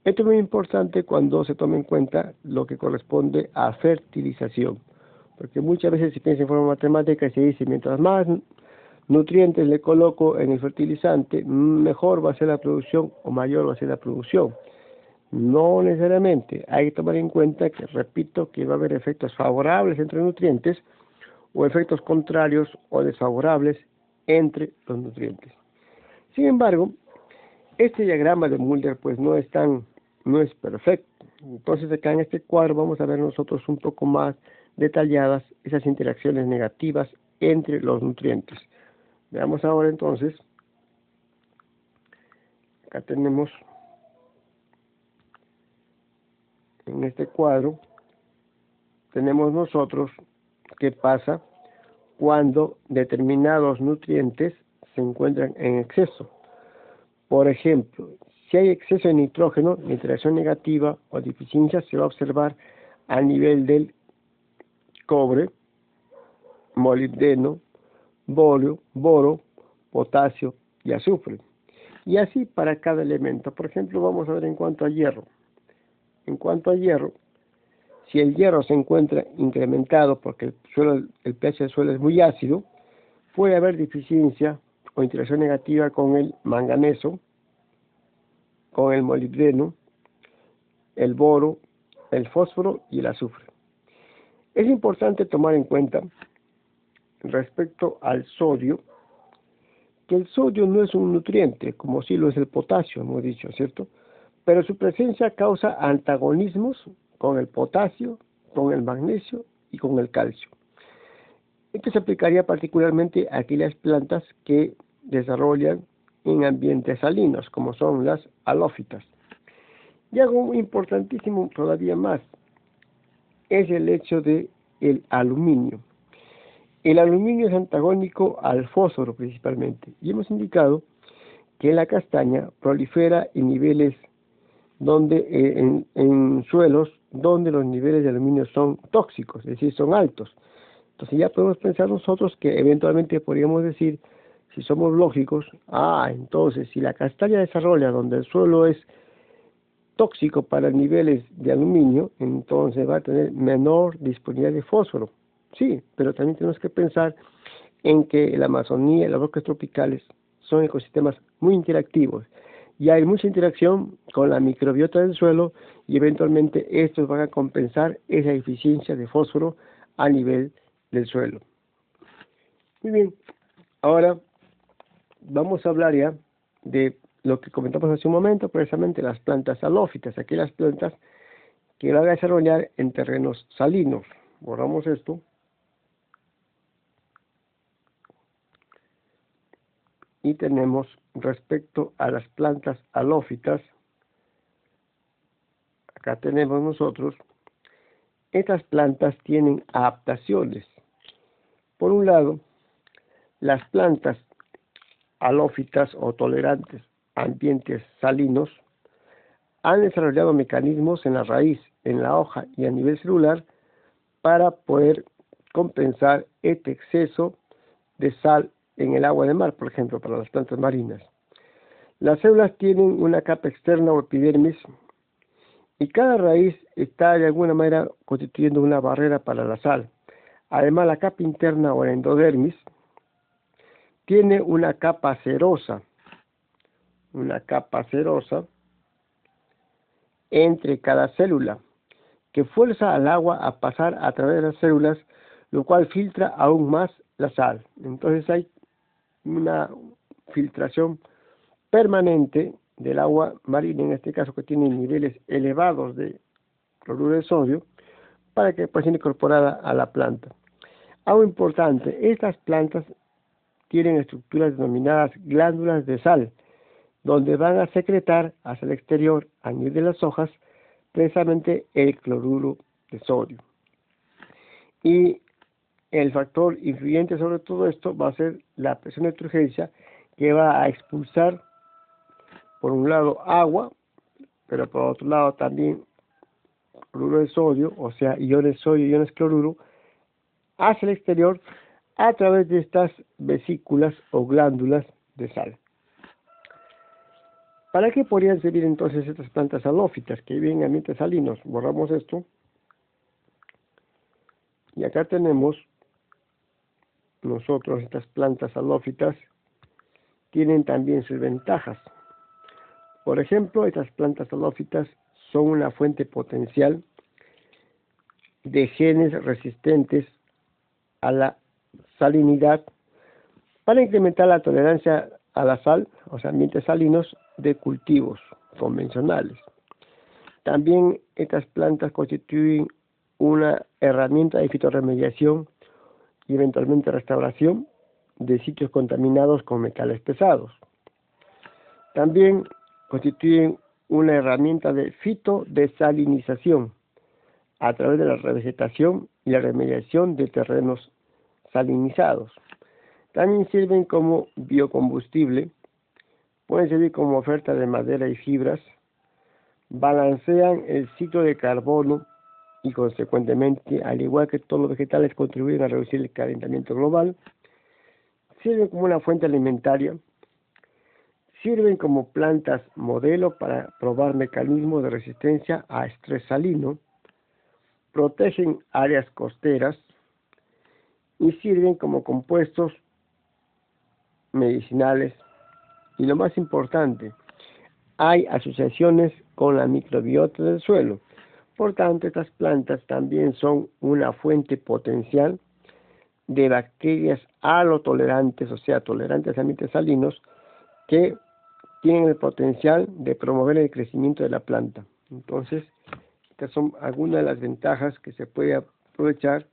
Esto es muy importante cuando se toma en cuenta lo que corresponde a fertilización, porque muchas veces se piensa en forma matemática y se dice mientras más nutrientes le coloco en el fertilizante, mejor va a ser la producción o mayor va a ser la producción. No necesariamente. Hay que tomar en cuenta que, repito, que va a haber efectos favorables entre nutrientes o efectos contrarios o desfavorables entre los nutrientes. Sin embargo, este diagrama de Mulder pues no es perfecto. Entonces acá en este cuadro vamos a ver nosotros un poco más detalladas esas interacciones negativas entre los nutrientes. Veamos ahora entonces, acá tenemos en este cuadro, tenemos nosotros qué pasa cuando determinados nutrientes se encuentran en exceso. Por ejemplo, si hay exceso de nitrógeno, la interacción negativa o deficiencia se va a observar a nivel del cobre, molibdeno, boro, potasio y azufre. Y así para cada elemento. Por ejemplo, vamos a ver en cuanto a hierro. En cuanto a hierro, si el hierro se encuentra incrementado porque el pH del suelo es muy ácido, puede haber deficiencia o interacción negativa con el manganeso, con el molibdeno, el boro, el fósforo y el azufre. Es importante tomar en cuenta respecto al sodio, que el sodio no es un nutriente, como sí lo es el potasio, hemos dicho, ¿cierto? Pero su presencia causa antagonismos con el potasio, con el magnesio y con el calcio. Esto se aplicaría particularmente a aquellas plantas que desarrollan en ambientes salinos, como son las halófitas. Y algo importantísimo todavía más es el hecho de el aluminio. El aluminio es antagónico al fósforo principalmente, y hemos indicado que la castaña prolifera en niveles donde en suelos donde los niveles de aluminio son tóxicos, es decir, son altos. Entonces ya podemos pensar nosotros que eventualmente podríamos decir, si somos lógicos, entonces si la castaña desarrolla donde el suelo es tóxico para niveles de aluminio, entonces va a tener menor disponibilidad de fósforo. Sí, pero también tenemos que pensar en que la Amazonía y las rocas tropicales son ecosistemas muy interactivos y hay mucha interacción con la microbiota del suelo y eventualmente estos van a compensar esa deficiencia de fósforo a nivel del suelo. Muy bien, ahora vamos a hablar ya de lo que comentamos hace un momento, precisamente las plantas halófitas, aquellas plantas que van a desarrollar en terrenos salinos. Borramos esto. Y tenemos respecto a las plantas halófitas, acá tenemos nosotros, estas plantas tienen adaptaciones. Por un lado, las plantas halófitas o tolerantes a ambientes salinos han desarrollado mecanismos en la raíz, en la hoja y a nivel celular para poder compensar este exceso de sal en el agua de mar, por ejemplo, para las plantas marinas. Las células tienen una capa externa o epidermis y cada raíz está de alguna manera constituyendo una barrera para la sal. Además, la capa interna o endodermis tiene una capa cerosa entre cada célula que fuerza al agua a pasar a través de las células, lo cual filtra aún más la sal. Entonces hay una filtración permanente del agua marina, en este caso que tiene niveles elevados de cloruro de sodio, para que pueda ser incorporada a la planta. Algo importante, estas plantas tienen estructuras denominadas glándulas de sal, donde van a secretar hacia el exterior, a nivel de las hojas, precisamente el cloruro de sodio. Y el factor influyente sobre todo esto va a ser la presión de turgencia, que va a expulsar por un lado agua, pero por otro lado también cloruro de sodio, o sea, iones sodio y iones cloruro, hacia el exterior a través de estas vesículas o glándulas de sal. ¿Para qué podrían servir entonces estas plantas halófitas que viven en ambientes salinos? Borramos esto. Y acá tenemos nosotros estas plantas halófitas tienen también sus ventajas. Por ejemplo, estas plantas halófitas son una fuente potencial de genes resistentes a la salinidad para incrementar la tolerancia a la sal, o sea, ambientes salinos de cultivos convencionales. También estas plantas constituyen una herramienta de fitorremediación y eventualmente restauración de sitios contaminados con metales pesados. También constituyen una herramienta de fitodesalinización a través de la revegetación y la remediación de terrenos salinizados. También sirven como biocombustible, pueden servir como oferta de madera y fibras, balancean el ciclo de carbono y consecuentemente, al igual que todos los vegetales, contribuyen a reducir el calentamiento global, sirven como una fuente alimentaria, sirven como plantas modelo para probar mecanismos de resistencia a estrés salino, protegen áreas costeras y sirven como compuestos medicinales. Y lo más importante, hay asociaciones con la microbiota del suelo. Por tanto, estas plantas también son una fuente potencial de bacterias halotolerantes, o sea, tolerantes a ambientes salinos, que tienen el potencial de promover el crecimiento de la planta. Entonces, estas son algunas de las ventajas que se puede aprovechar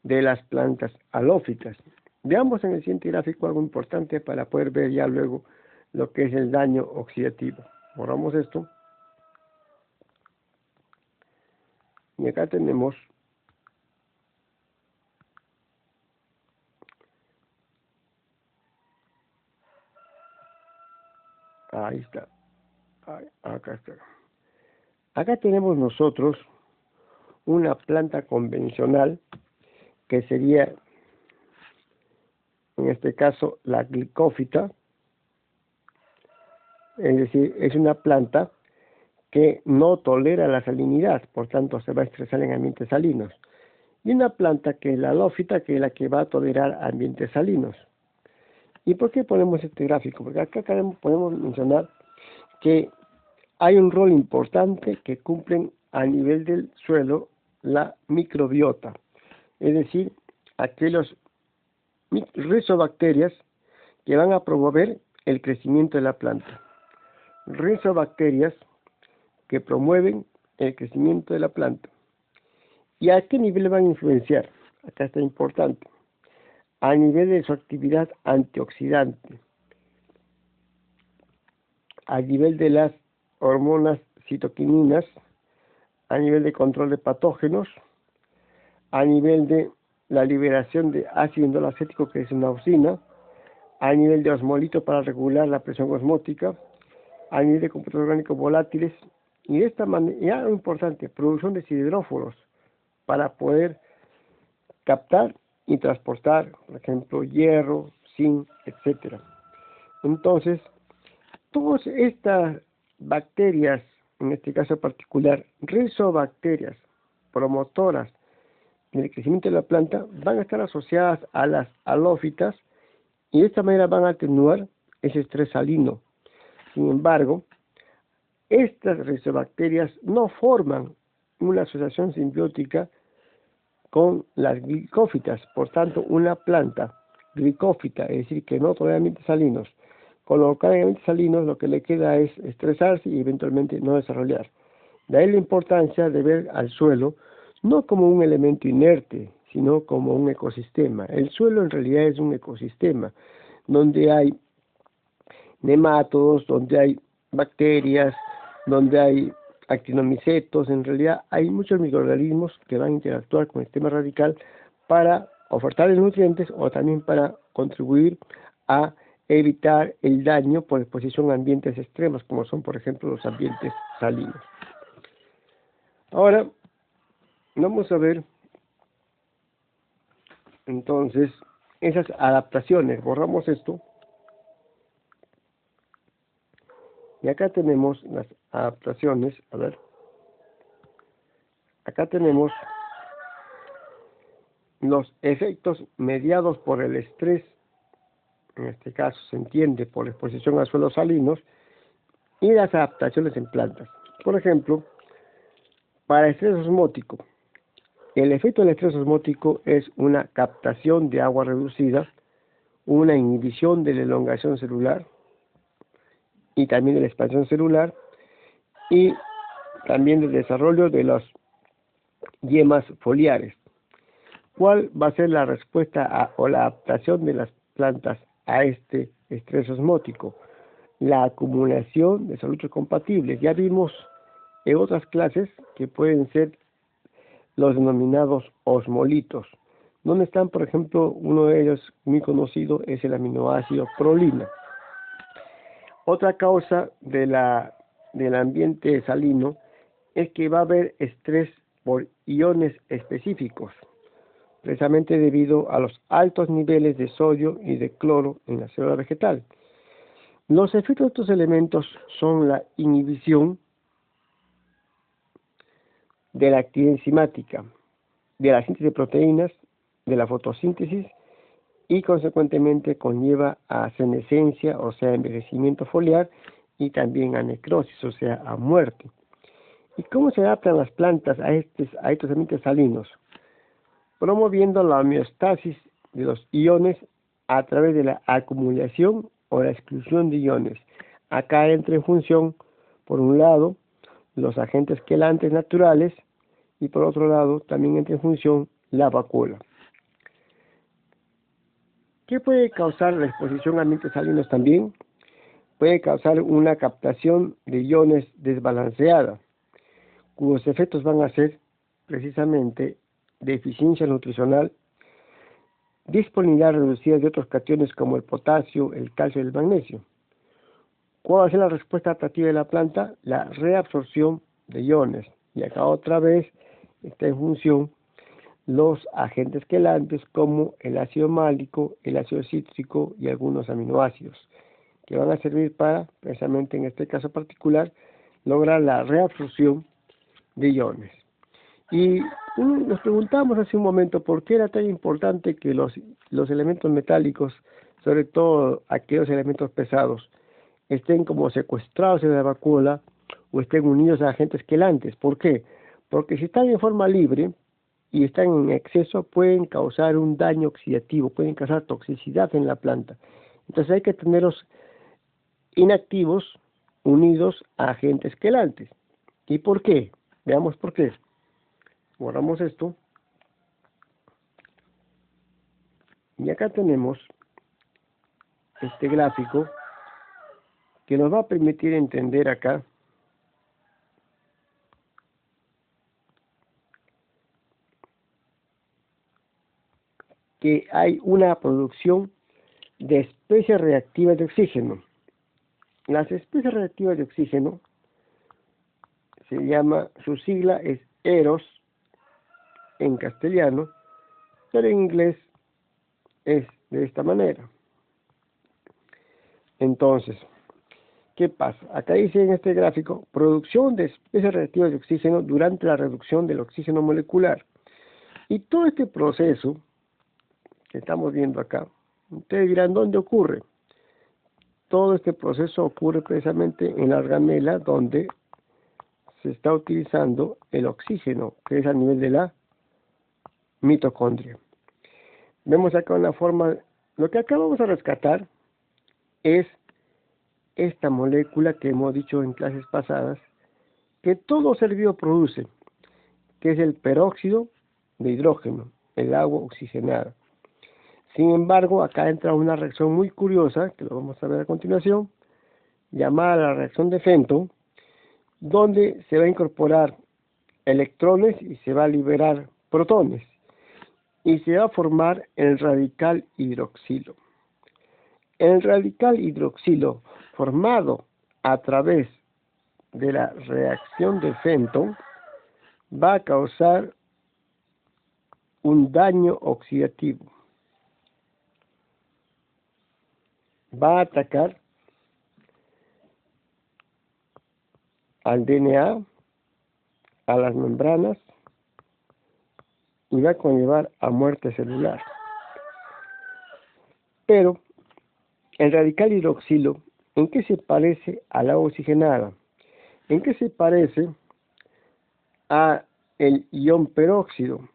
de las plantas halófitas. Veamos en el siguiente gráfico algo importante para poder ver ya luego lo que es el daño oxidativo. Borramos esto. Y acá tenemos ahí está. Acá está. Acá tenemos nosotros una planta convencional que sería, en este caso, la glicófita. Es decir, es una planta que no tolera la salinidad, por tanto se va a estresar en ambientes salinos. Y una planta que es la halófita, que es la que va a tolerar ambientes salinos. ¿Y por qué ponemos este gráfico? Porque acá podemos mencionar que hay un rol importante que cumplen a nivel del suelo la microbiota, es decir, aquellos rizobacterias que van a promover el crecimiento de la planta. Rizobacterias que promueven el crecimiento de la planta. ¿Y a qué nivel van a influenciar? Acá está importante. A nivel de su actividad antioxidante, a nivel de las hormonas citoquininas, a nivel de control de patógenos, a nivel de la liberación de ácido indolacético, que es una auxina, a nivel de osmolito para regular la presión osmótica, a nivel de compuestos orgánicos volátiles, y de esta manera, ya lo importante, producción de sideróforos para poder captar y transportar, por ejemplo, hierro, zinc, etcétera. Entonces, todas estas bacterias, en este caso particular, rizobacterias promotoras del crecimiento de la planta, van a estar asociadas a las halófitas y de esta manera van a atenuar ese estrés salino. Sin embargo, estas rizobacterias no forman una asociación simbiótica con las glicófitas. Por tanto, una planta glicófita, es decir, que no tolera ambientes salinos, colocada en ambientes salinos, lo que le queda es estresarse y eventualmente no desarrollar. De ahí la importancia de ver al suelo no como un elemento inerte, sino como un ecosistema. El suelo en realidad es un ecosistema donde hay nemátodos, donde hay bacterias, donde hay actinomicetos. En realidad hay muchos microorganismos que van a interactuar con el sistema radical para ofertarles nutrientes o también para contribuir a evitar el daño por exposición a ambientes extremos, como son, por ejemplo, los ambientes salinos. Ahora, vamos a ver entonces esas adaptaciones. Borramos esto. Y acá tenemos las adaptaciones. A ver. Acá tenemos los efectos mediados por el estrés, en este caso se entiende por la exposición a suelos salinos, y las adaptaciones en plantas. Por ejemplo, para estrés osmótico, el efecto del estrés osmótico es una captación de agua reducida, una inhibición de la elongación celular y también de la expansión celular, y también del desarrollo de las yemas foliares. ¿Cuál va a ser la respuesta o la adaptación de las plantas a este estrés osmótico? La acumulación de solutos compatibles. Ya vimos en otras clases que pueden ser los denominados osmolitos, donde están, por ejemplo, uno de ellos muy conocido es el aminoácido prolina. Otra causa del ambiente salino es que va a haber estrés por iones específicos, precisamente debido a los altos niveles de sodio y de cloro en la célula vegetal. Los efectos de estos elementos son la inhibición de la actividad enzimática, de la síntesis de proteínas, de la fotosíntesis, y consecuentemente conlleva a senescencia, o sea, envejecimiento foliar, y también a necrosis, o sea, a muerte. ¿Y cómo se adaptan las plantas a estos ambientes salinos? Promoviendo la homeostasis de los iones a través de la acumulación o la exclusión de iones. Acá entra en función, por un lado, los agentes quelantes naturales, y por otro lado, también entra en función la vacuola. ¿Qué puede causar la exposición a ambientes salinos también? Puede causar una captación de iones desbalanceada, cuyos efectos van a ser precisamente deficiencia nutricional, disponibilidad reducida de otros cationes como el potasio, el calcio y el magnesio. ¿Cuál va a ser la respuesta adaptativa de la planta? La reabsorción de iones. Y acá otra vez está en función los agentes quelantes como el ácido málico, el ácido cítrico y algunos aminoácidos, que van a servir para, precisamente en este caso particular, lograr la reabsorción de iones. Y nos preguntamos hace un momento por qué era tan importante que los elementos metálicos, sobre todo aquellos elementos pesados, estén como secuestrados en la vacuola o estén unidos a agentes quelantes. ¿Por qué? Porque si están en forma libre y están en exceso, pueden causar un daño oxidativo, pueden causar toxicidad en la planta. Entonces hay que tenerlos inactivos, unidos a agentes quelantes. ¿Y por qué? Veamos por qué. Borramos esto. Y acá tenemos este gráfico que nos va a permitir entender acá que hay una producción de especies reactivas de oxígeno. Las especies reactivas de oxígeno se llama, su sigla es EROS en castellano, pero en inglés es de esta manera. Entonces, ¿qué pasa? Acá dice en este gráfico, producción de especies reactivas de oxígeno durante la reducción del oxígeno molecular. Y todo este proceso que estamos viendo acá, ustedes dirán, ¿dónde ocurre? Todo este proceso ocurre precisamente en la organela, donde se está utilizando el oxígeno, que es a nivel de la mitocondria. Vemos acá una forma, lo que acá vamos a rescatar es esta molécula que hemos dicho en clases pasadas, que todo ser vivo produce, que es el peróxido de hidrógeno, el agua oxigenada. Sin embargo, acá entra una reacción muy curiosa, que lo vamos a ver a continuación, llamada la reacción de Fenton, donde se va a incorporar electrones y se va a liberar protones, y se va a formar el radical hidroxilo. El radical hidroxilo, formado a través de la reacción de Fenton, va a causar un daño oxidativo. Va a atacar al DNA, a las membranas, y va a conllevar a muerte celular. Pero el radical hidroxilo, ¿en qué se parece a la oxigenada? ¿En qué se parece a el ion peróxido?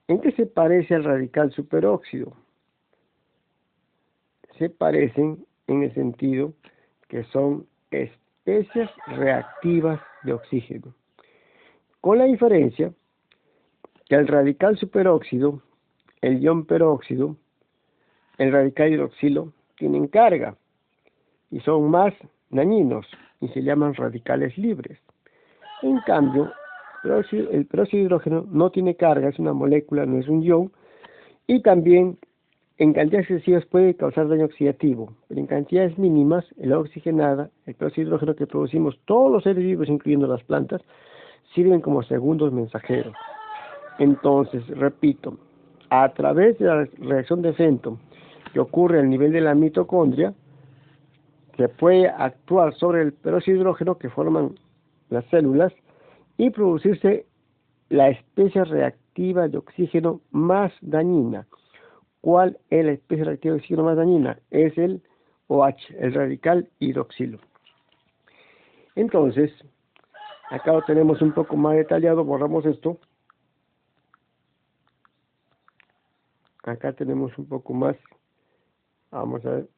¿En qué se parece al radical superóxido? Se parecen en el sentido que son especies reactivas de oxígeno, con la diferencia que el radical superóxido, el ion peróxido, el radical hidroxilo tienen carga y son más dañinos y se llaman radicales libres. En cambio, el peróxido de hidrógeno no tiene carga, es una molécula, no es un ion, y también en cantidades excesivas puede causar daño oxidativo, pero en cantidades mínimas, el agua oxigenada, el peróxido de hidrógeno que producimos todos los seres vivos, incluyendo las plantas, sirven como segundos mensajeros. Entonces, repito, a través de la reacción de Fenton, que ocurre al nivel de la mitocondria, se puede actuar sobre el peróxido de hidrógeno que forman las células y producirse la especie reactiva de oxígeno más dañina. ¿Cuál es la especie reactiva de oxígeno más dañina? Es el OH, el radical hidroxilo. Entonces, acá lo tenemos un poco más detallado, borramos esto. Acá tenemos un poco más, vamos a ver.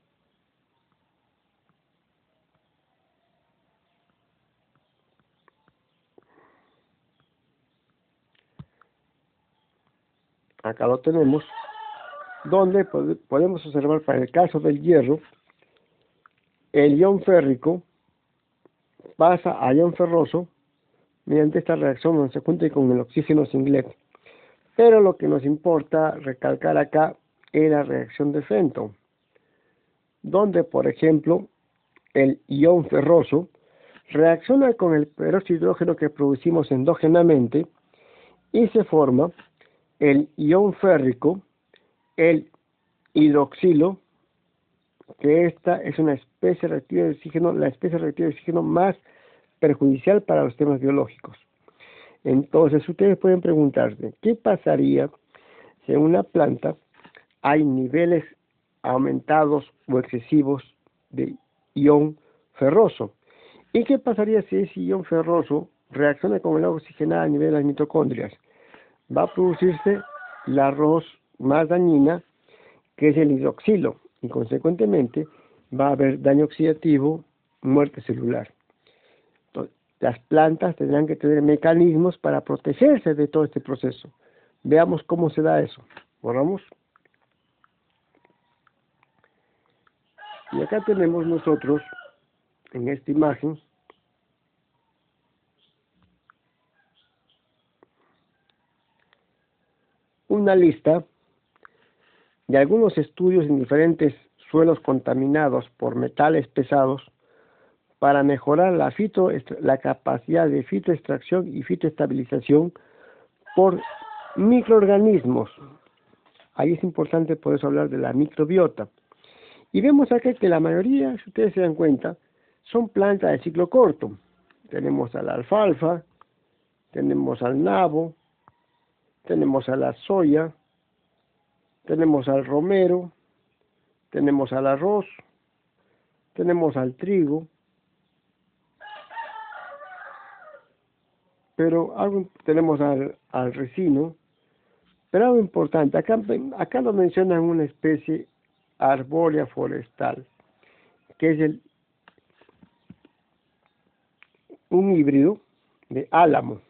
Acá lo tenemos, donde podemos observar para el caso del hierro, el ion férrico pasa a ion ferroso mediante esta reacción donde se junta con el oxígeno singlet. Pero lo que nos importa recalcar acá es la reacción de Fenton, donde, por ejemplo, el ion ferroso reacciona con el peróxido de hidrógeno que producimos endógenamente y se forma el ion férrico, el hidroxilo, que esta es una especie reactiva de oxígeno, la especie reactiva de oxígeno más perjudicial para los sistemas biológicos. Entonces, ustedes pueden preguntarse, ¿qué pasaría si en una planta hay niveles aumentados o excesivos de ion ferroso? ¿Y qué pasaría si ese ion ferroso reacciona con el agua oxigenada a nivel de las mitocondrias? Va a producirse la ROS más dañina, que es el hidroxilo, y consecuentemente va a haber daño oxidativo, muerte celular. Entonces, las plantas tendrán que tener mecanismos para protegerse de todo este proceso. Veamos cómo se da eso. Borramos. Y acá tenemos nosotros, en esta imagen, una lista de algunos estudios en diferentes suelos contaminados por metales pesados para mejorar la capacidad de fitoextracción y fitoestabilización por microorganismos. Ahí es importante por eso hablar de la microbiota. Y vemos acá que la mayoría, si ustedes se dan cuenta, son plantas de ciclo corto. Tenemos a la alfalfa, tenemos al nabo, tenemos a la soya, tenemos al romero, tenemos al arroz, tenemos al trigo, pero tenemos al resino, pero algo importante, acá lo mencionan una especie arbórea forestal, que es un híbrido de álamo,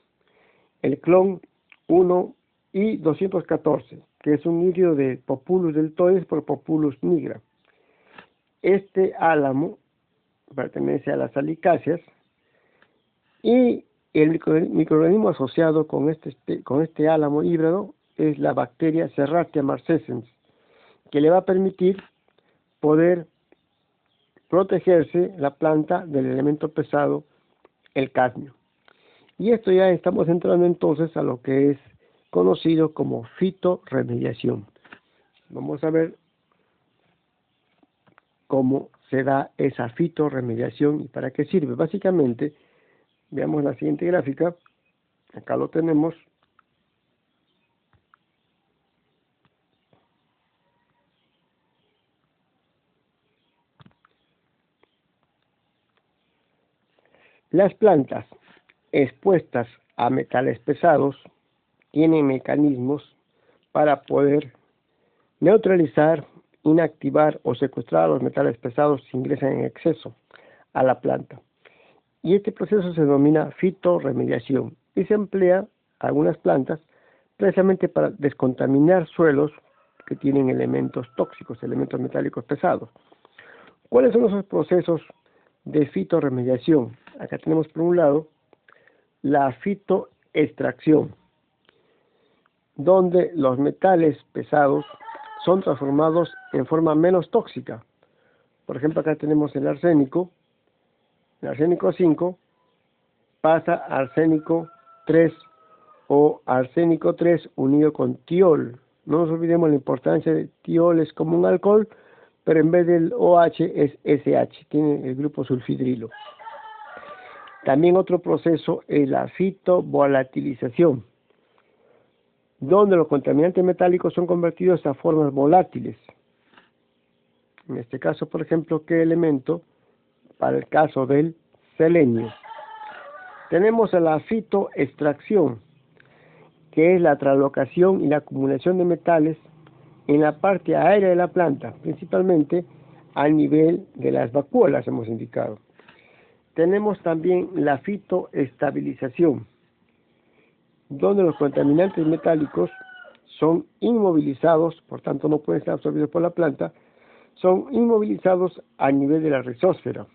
el clon 1I214, que es un híbrido de Populus deltoides por Populus nigra. Este álamo pertenece a las salicáceas y el microorganismo asociado con este álamo híbrido es la bacteria Serratia marcescens, que le va a permitir poder protegerse la planta del elemento pesado, el cadmio. Y esto ya estamos entrando entonces a lo que es conocido como fitorremediación. Vamos a ver cómo se da esa fitorremediación y para qué sirve. Básicamente, veamos la siguiente gráfica. Acá lo tenemos. Las plantas expuestas a metales pesados tienen mecanismos para poder neutralizar, inactivar o secuestrar a los metales pesados si ingresan en exceso a la planta. Y este proceso se denomina fitorremediación y se emplea algunas plantas precisamente para descontaminar suelos que tienen elementos tóxicos, elementos metálicos pesados. ¿Cuáles son esos procesos de fitorremediación? Acá tenemos por un lado la fitoextracción, donde los metales pesados son transformados en forma menos tóxica. Por ejemplo, acá tenemos el arsénico 5 pasa a arsénico 3 o arsénico 3 unido con tiol. No nos olvidemos la importancia de tiol, es como un alcohol, pero en vez del OH es SH, tiene el grupo sulfidrilo. También otro proceso es la fitovolatilización, donde los contaminantes metálicos son convertidos a formas volátiles. En este caso, por ejemplo, ¿qué elemento? Para el caso del selenio. Tenemos a la fitoextracción, que es la translocación y la acumulación de metales en la parte aérea de la planta, principalmente a nivel de las vacuolas, hemos indicado. Tenemos también la fitoestabilización, donde los contaminantes metálicos son inmovilizados, por tanto no pueden ser absorbidos por la planta, son inmovilizados a nivel de la rizósfera,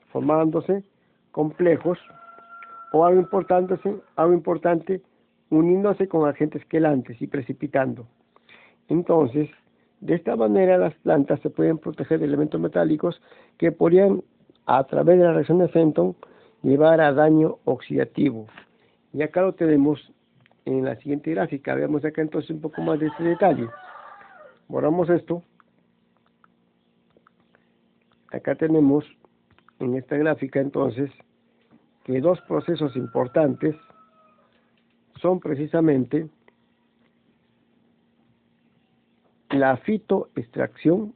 formándose complejos o algo importante, uniéndose con agentes quelantes y precipitando. Entonces, de esta manera las plantas se pueden proteger de elementos metálicos que podrían, a través de la reacción de Fenton, llevar a daño oxidativo. Y acá lo tenemos en la siguiente gráfica. Veamos acá entonces un poco más de este detalle. Borramos esto. Acá tenemos en esta gráfica entonces que dos procesos importantes son precisamente la fitoextracción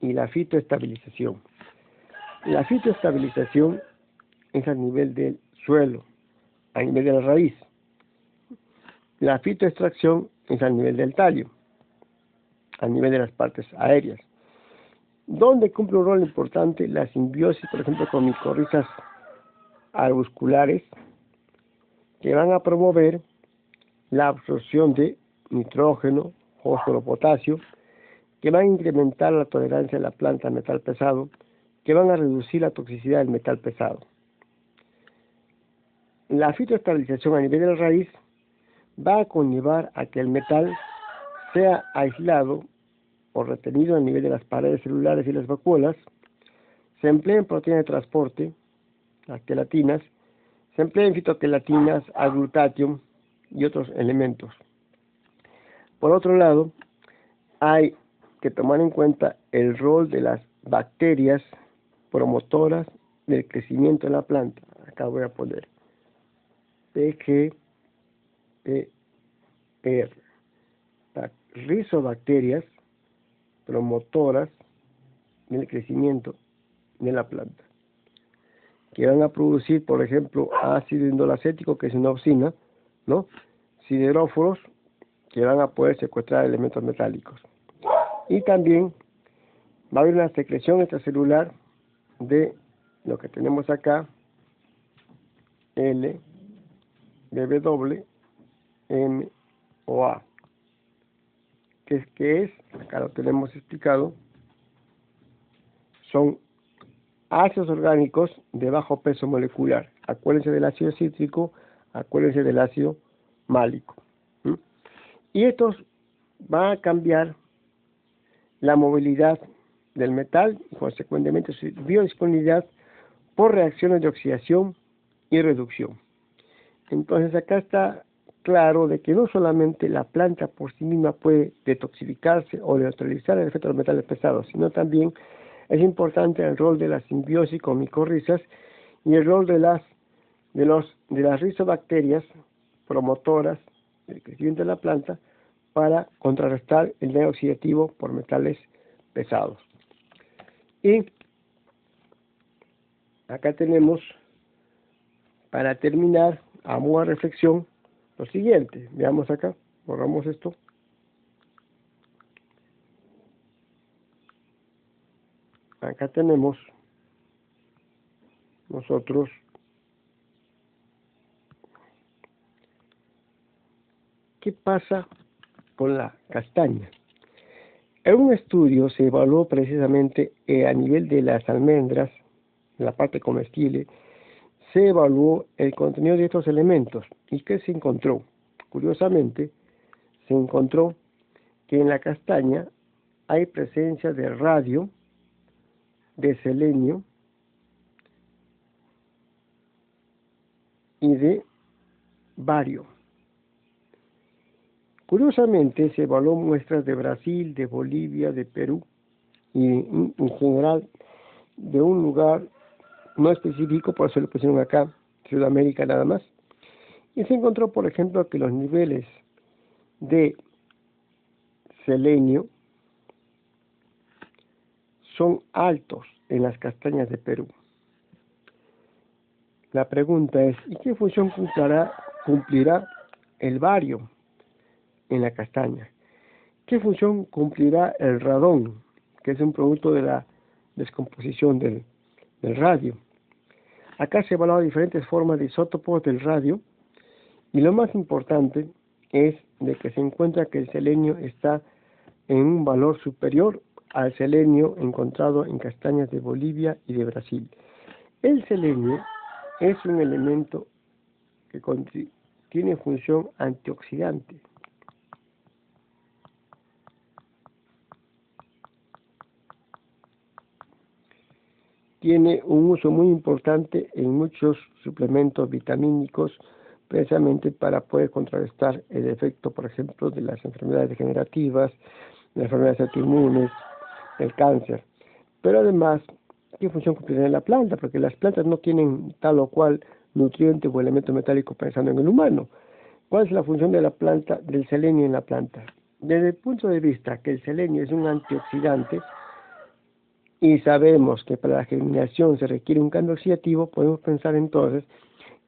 y la fitoestabilización. La fitoestabilización es a nivel del suelo, a nivel de la raíz. La fitoextracción es a nivel del tallo, a nivel de las partes aéreas. Donde cumple un rol importante la simbiosis, por ejemplo, con micorrizas arbusculares, que van a promover la absorción de nitrógeno, fósforo, potasio, que van a incrementar la tolerancia de la planta al metal pesado, que van a reducir la toxicidad del metal pesado. La fitoestabilización a nivel de la raíz va a conllevar a que el metal sea aislado o retenido a nivel de las paredes celulares y las vacuolas, se emplea en proteínas de transporte, las quelatinas, se emplea en fitoquelatinas, glutatión y otros elementos. Por otro lado, hay que tomar en cuenta el rol de las bacterias promotoras del crecimiento de la planta. Acá voy a poner PGPR, rizobacterias promotoras del crecimiento de la planta, que van a producir, por ejemplo, ácido indolacético, que es una auxina, ¿no? Sideróforos, que van a poder secuestrar elementos metálicos. Y también va a haber una secreción extracelular de lo que tenemos acá, L, BW, M o A. ¿Qué es? Acá lo tenemos explicado. Son ácidos orgánicos de bajo peso molecular. Acuérdense del ácido cítrico, acuérdense del ácido málico. Y estos van a cambiar la movilidad del metal y consecuentemente su biodisponibilidad por reacciones de oxidación y reducción. Entonces acá está claro de que no solamente la planta por sí misma puede detoxificarse o neutralizar el efecto de los metales pesados, sino también es importante el rol de la simbiosis con micorrizas y el rol de las rizobacterias promotoras del crecimiento de la planta para contrarrestar el daño oxidativo por metales pesados. Y acá tenemos, para terminar, a modo de reflexión, lo siguiente. Veamos acá, borramos esto. Acá tenemos nosotros qué pasa con la castaña. En un estudio se evaluó precisamente a nivel de las almendras, la parte comestible, se evaluó el contenido de estos elementos. ¿Y qué se encontró? Curiosamente, se encontró que en la castaña hay presencia de radio, de selenio y de bario. Curiosamente, se evaluó muestras de Brasil, de Bolivia, de Perú y en general de un lugar no específico, por eso le pusieron acá, Sudamérica nada más. Y se encontró, por ejemplo, que los niveles de selenio son altos en las castañas de Perú. La pregunta es, ¿y qué función cumplirá el bario en la castaña? ¿Qué función cumplirá el radón, que es un producto de la descomposición del radio? Acá se evalúan diferentes formas de isótopos del radio y lo más importante es de que se encuentra que el selenio está en un valor superior al selenio encontrado en castañas de Bolivia y de Brasil. El selenio es un elemento que tiene función antioxidante. Tiene un uso muy importante en muchos suplementos vitamínicos, precisamente para poder contrarrestar el efecto, por ejemplo, de las enfermedades degenerativas, las enfermedades autoinmunes, el cáncer. Pero además, ¿qué función cumplirá en la planta? Porque las plantas no tienen tal o cual nutriente o elemento metálico pensando en el humano. ¿Cuál es la función de la planta, del selenio en la planta? Desde el punto de vista que el selenio es un antioxidante, y sabemos que para la germinación se requiere un cambio oxidativo, podemos pensar entonces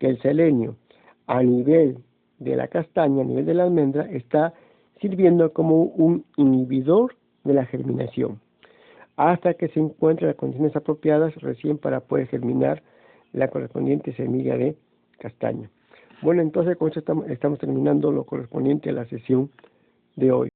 que el selenio a nivel de la castaña, a nivel de la almendra, está sirviendo como un inhibidor de la germinación, hasta que se encuentren las condiciones apropiadas recién para poder germinar la correspondiente semilla de castaña. Bueno, entonces con esto estamos terminando lo correspondiente a la sesión de hoy.